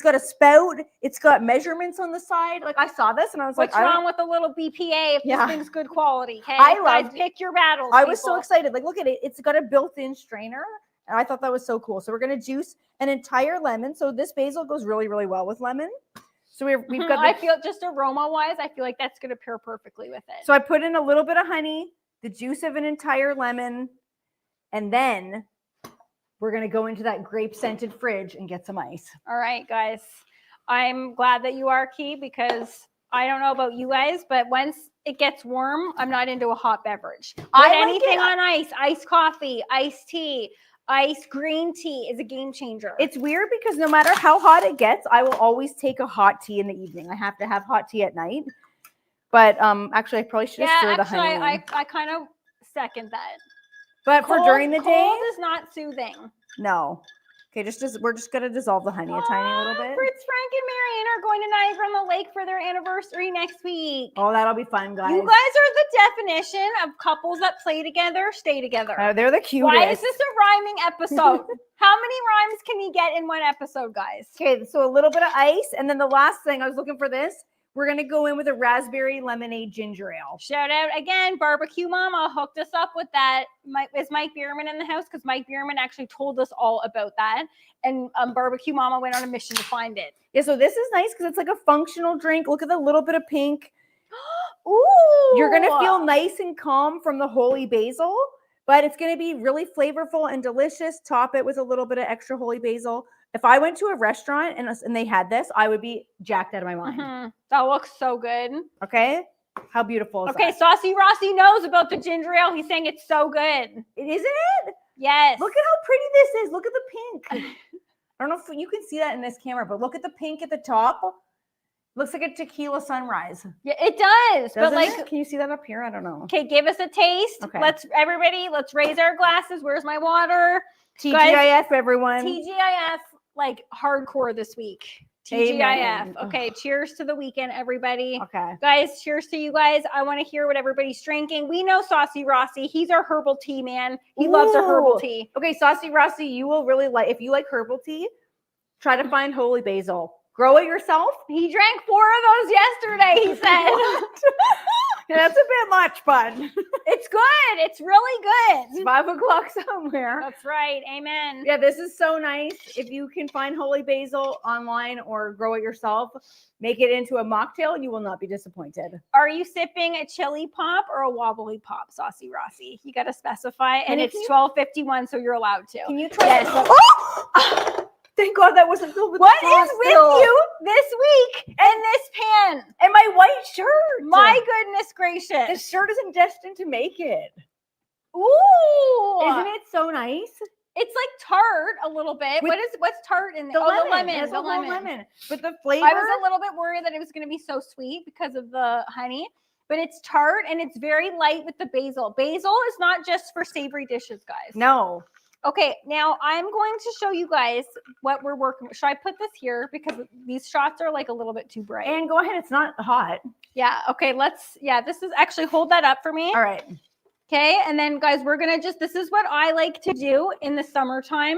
got a spout. It's got measurements on the side. Like I saw this and I was what's wrong with a little BPA if this thing's good quality? Okay, guys, pick your battles. I was so excited. Like look at it. It's got a built-in strainer. And I thought that was so cool. So we're going to juice an entire lemon. So this basil goes really, really well with lemon. So we've got. I feel just aroma-wise, I feel like that's going to pair perfectly with it. So I put in a little bit of honey, the juice of an entire lemon, and then we're going to go into that grape-scented fridge and get some ice. All right, guys. I'm glad that you are, Key, because I don't know about you guys, but once it gets warm, I'm not into a hot beverage. Anything on ice, iced coffee, iced tea, Iced green tea is a game changer. It's weird because no matter how hot it gets, I will always take a hot tea in the evening. I have to have hot tea at night. But actually, I probably should have stirred the honey in. I kind of second that. But for during the day, cold is not soothing. No. Okay, we're just gonna dissolve the honey a tiny little bit. Fritz, Frank, and Marianne are going to Niagara-on-the-Lake for their anniversary next week. Oh, that'll be fun, guys. You guys are the definition of couples that play together, stay together. They're the cutest. Why is this a rhyming episode? How many rhymes can you get in one episode, guys? Okay, so a little bit of ice, and then the last thing, I was looking for this. We're going to go in with a raspberry lemonade ginger ale. Shout out again, Barbecue Mama hooked us up with that. Is Mike Bierman in the house? Because Mike Bierman actually told us all about that. And Barbecue Mama went on a mission to find it. Yeah, so this is nice because it's like a functional drink. Look at the little bit of pink. Ooh. You're going to feel nice and calm from the holy basil, but it's going to be really flavorful and delicious. Top it with a little bit of extra holy basil. If I went to a restaurant and they had this, I would be jacked out of my mind. Mm-hmm. That looks so good. Okay. How beautiful is that? Okay, Saucy Rossi knows about the ginger ale. He's saying it's so good. Isn't it? Yes. Look at how pretty this is. Look at the pink. I don't know if you can see that in this camera, but look at the pink at the top. Looks like a tequila sunrise. Yeah, it does. Doesn't but like, it? Can you see that up here? I don't know. Okay, give us a taste. Okay. Let's raise our glasses. Where's my water? TGIF, Guys, everyone. TGIF, like hardcore this week. TGIF. Amen. Okay, cheers to the weekend, everybody. Okay. Guys, cheers to you guys. I want to hear what everybody's drinking. We know Saucy Rossi. He's our herbal tea man. He loves a herbal tea. Okay, Saucy Rossi, you will really like, if you like herbal tea, try to find holy basil. Grow it yourself. He drank 4 of those yesterday, he said. Yeah, that's a bit much, but it's good. It's really good. It's 5 o'clock somewhere. That's right. Amen. Yeah, this is so nice. If you can find holy basil online or grow it yourself, make it into a mocktail. You will not be disappointed. Are you sipping a chili pop or a wobbly pop, Saucy Rossi? You got to specify. And it's 12:51, so you're allowed to. Can you try? Yes. Oh! Thank God that wasn't filled with What sauce is with still. you this week in this pan? And my white shirt. My goodness gracious. This shirt isn't destined to make it. Ooh. Isn't it so nice? It's like tart a little bit. What's tart in there? The lemon. The lemon. But the flavor. I was a little bit worried that it was going to be so sweet because of the honey. But it's tart and it's very light with the basil. Basil is not just for savory dishes, guys. No. Okay, now I'm going to show you guys what we're working with. Should I put this here? Because these shots are like a little bit too bright. And go ahead, it's not hot. Yeah, okay, this is actually, hold that up for me. All right. Okay, and then guys, we're going to this is what I like to do in the summertime.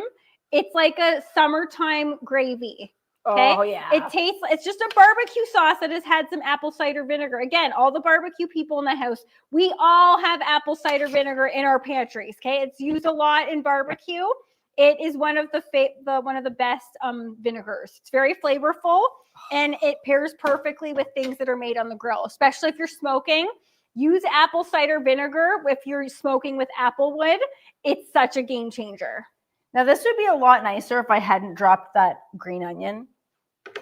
It's like a summertime gravy. Okay? Oh, yeah. It's just a barbecue sauce that has had some apple cider vinegar. Again, all the barbecue people in the house, we all have apple cider vinegar in our pantries. Okay, it's used a lot in barbecue. It is one of the best vinegars. It's very flavorful and it pairs perfectly with things that are made on the grill, especially if you're smoking. Use apple cider vinegar if you're smoking with apple wood. It's such a game changer. Now this would be a lot nicer if I hadn't dropped that green onion.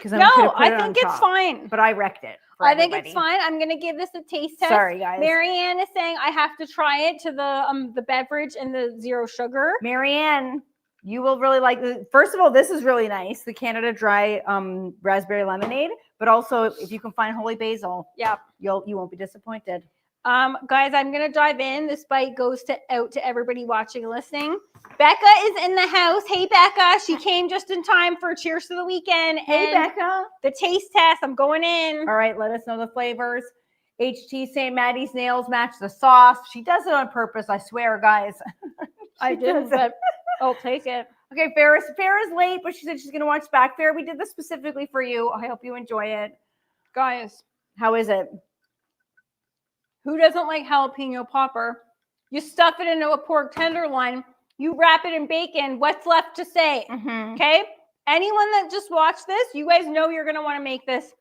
No, I think it's fine. But I wrecked it. I think it's fine. I'm gonna give this a taste test. Sorry, guys. Marianne is saying I have to try it to the beverage and the zero sugar. Marianne, you will really like this. First of all, this is really nice. The Canada Dry raspberry lemonade. But also, if you can find holy basil, yep, you won't be disappointed. Guys, I'm gonna dive in. This bite goes out to everybody watching and listening. Becca is in the house. Hey, Becca. She came just in time for Cheers to the Weekend. Hey, Becca. The taste test. I'm going in. All right, let us know the flavors. HT St. Maddie's nails match the sauce. She does it on purpose, I swear, guys. I didn't, but I'll take it. Okay, Farrah's late, but she said she's going to watch back. Farrah, we did this specifically for you. I hope you enjoy it. Guys. How is it? Who doesn't like jalapeno popper? You stuff it into a pork tenderloin. You wrap it in bacon. What's left to say? Mm-hmm. Okay? Anyone that just watched this, you guys know you're going to want to make this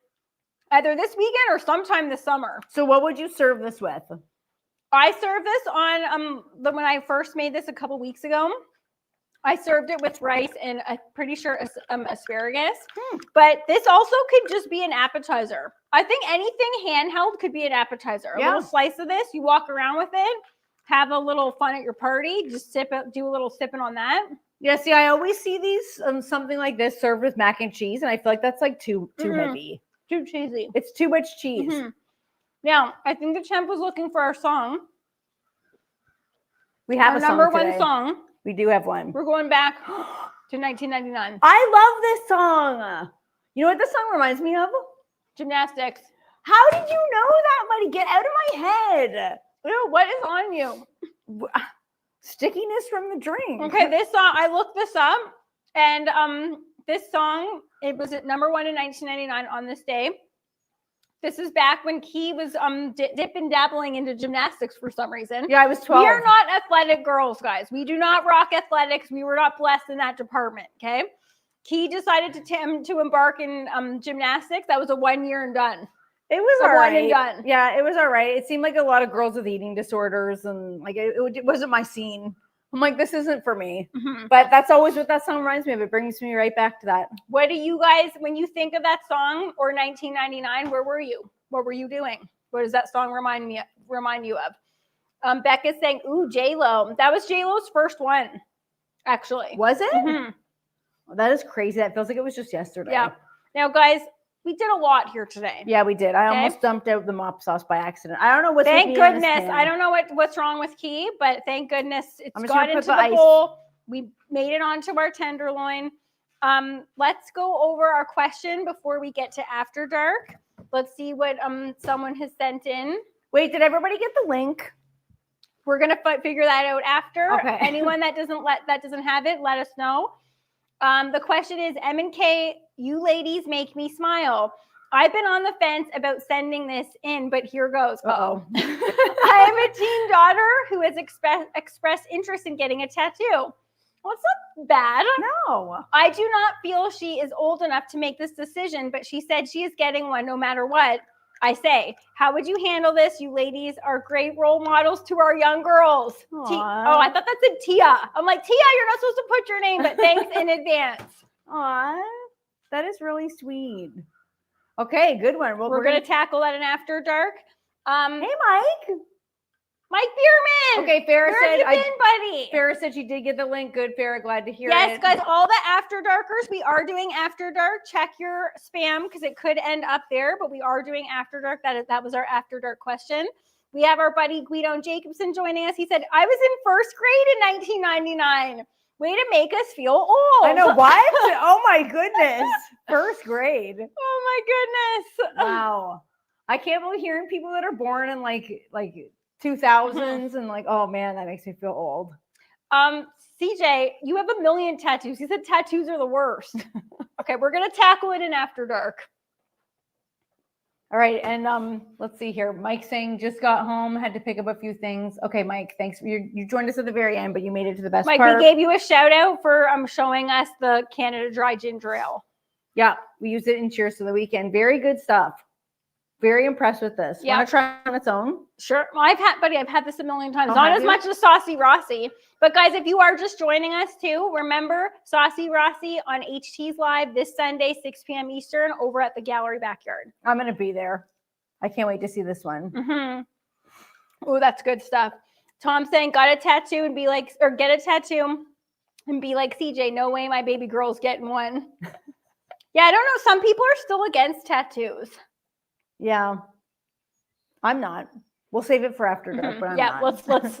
either this weekend or sometime this summer. So what would you serve this with? I served this on, when I first made this a couple weeks ago, I served it with rice and I'm pretty sure asparagus. But this also could just be an appetizer. I think anything handheld could be an appetizer. A little slice of this, you walk around with it. have a little fun at your party. Just sip it, do a little sipping on that. Yeah, see, I always see these something like this served with mac and cheese, and I feel like that's like too heavy. Too cheesy. It's too much cheese. Now, I think the champ was looking for our song. We have our a song number one today. song. We do have one. We're going back to 1999. I love this song. You know what this song reminds me of? Gymnastics. How did you know that, buddy? Get out of my head. Ew, what is on you? Stickiness from the drink. Okay, this song, I looked this up, and this song, it was at number one in 1999 on this day. This is back when Key was dipping dabbling into gymnastics for some reason. Yeah, I was 12. We are not athletic girls, guys. We do not rock athletics. We were not blessed in that department, okay? Key decided to embark in gymnastics. That was a 1 year and done. It was a all one right. and done. Yeah, it was all right. It seemed like a lot of girls with eating disorders, and like it wasn't my scene. I'm like, this isn't for me. But that's always what that song reminds me of. It brings me right back to that. What do you guys, when you think of that song or 1999, where were you? What were you doing? What does that song remind you of? Becca's saying, ooh, J-Lo. That was J-Lo's first one, actually. Was it? Well, that is crazy. That feels like it was just yesterday. Yeah. Now, guys, we did a lot here today. Yeah, we did. I almost dumped out the mop sauce by accident. I don't know what's Thank with me in this goodness. pan. I don't know what's wrong with Key, but thank goodness it's got into the ice. bowl. We made it onto our tenderloin. Let's go over our question before we get to After Dark. Let's see what someone has sent in. Wait, did everybody get the link? We're gonna figure that out after. Okay. Anyone that doesn't have it, let us know. The question is, M&K, you ladies make me smile. I've been on the fence about sending this in, but here goes. Uh-oh. I have a teen daughter who has expressed interest in getting a tattoo. Well, it's not bad. No. I do not feel she is old enough to make this decision, but she said she is getting one no matter what. I say, how would you handle this? You ladies are great role models to our young girls. Oh, I thought that said Tia. I'm like, Tia, you're not supposed to put your name, but thanks in advance. Aw, that is really sweet. Okay, good one. We're going to tackle that in After Dark. Hey, Mike. Mike Bierman. Okay, Farrah Where said, have you been, buddy? Farrah said she did get the link. Good, Farrah. Glad to hear it. Yes, guys, all the After Darkers, we are doing After Dark. Check your spam because it could end up there, but we are doing After Dark. That was our After Dark question. We have our buddy Guido Jacobson joining us. He said, I was in first grade in 1999. Way to make us feel old. I know. What? Oh, my goodness. First grade. Oh, my goodness. Wow. I can't believe hearing people that are born in like 2000s and like, oh man, that makes me feel old. CJ, you have a million tattoos. He said tattoos are the worst. Okay, we're gonna tackle it in After Dark. All right, and let's see here. Mike saying just got home, had to pick up a few things. Okay, Mike, thanks. You joined us at the very end, but you made it to the best part. Mike, we gave you a shout out for showing us the Canada Dry Ginger Ale. Yeah, we used it in Cheers to the Weekend. Very good stuff. Very impressed with this. Yeah. Want to try it on its own? Sure. Well, I've had this a million times. Not as much as Saucy Rossi. But guys, if you are just joining us too, remember Saucy Rossi on HT's Live this Sunday, 6 p.m. Eastern over at the Gallery Backyard. I'm going to be there. I can't wait to see this one. Oh, that's good stuff. Tom saying, got a tattoo and be like, or get a tattoo and be like, CJ, no way my baby girl's getting one. Yeah, I don't know. Some people are still against tattoos. Yeah, I'm not. We'll save it for After Dark. But I'm not.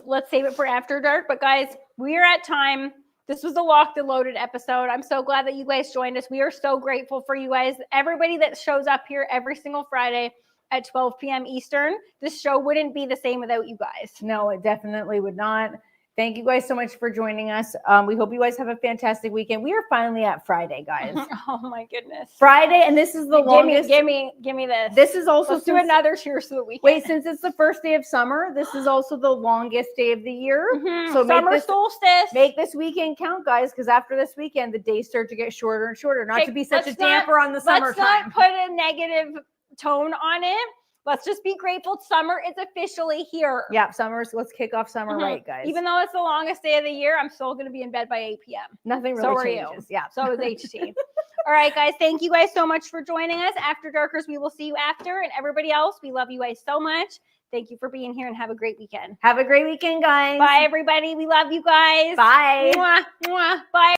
let's save it for After Dark. But guys, we are at time. This was the Locked and Loaded episode. I'm so glad that you guys joined us. We are so grateful for you guys. Everybody that shows up here every single Friday at 12 p.m. Eastern. This show wouldn't be the same without you guys. No, it definitely would not. Thank you guys so much for joining us. We hope you guys have a fantastic weekend. We are finally at Friday, guys. Oh my goodness. Friday, and this is the longest. Give me this. This is also Let's do another Cheers to the Weekend. Wait, since it's the first day of summer, this is also the longest day of the year. So summer solstice. Make this weekend count, guys, because after this weekend, the days start to get shorter and shorter. Not to be such a damper on the summertime. Let's not put a negative tone on it. Let's just be grateful. Summer is officially here. Yeah, let's kick off summer right, guys. Even though it's the longest day of the year, I'm still going to be in bed by 8 p.m. Nothing really changes. Yeah. So is HT. All right, guys. Thank you guys so much for joining us. After Darkers, we will see you after. And everybody else, we love you guys so much. Thank you for being here and have a great weekend. Have a great weekend, guys. Bye, everybody. We love you guys. Bye. Mwah, mwah. Bye.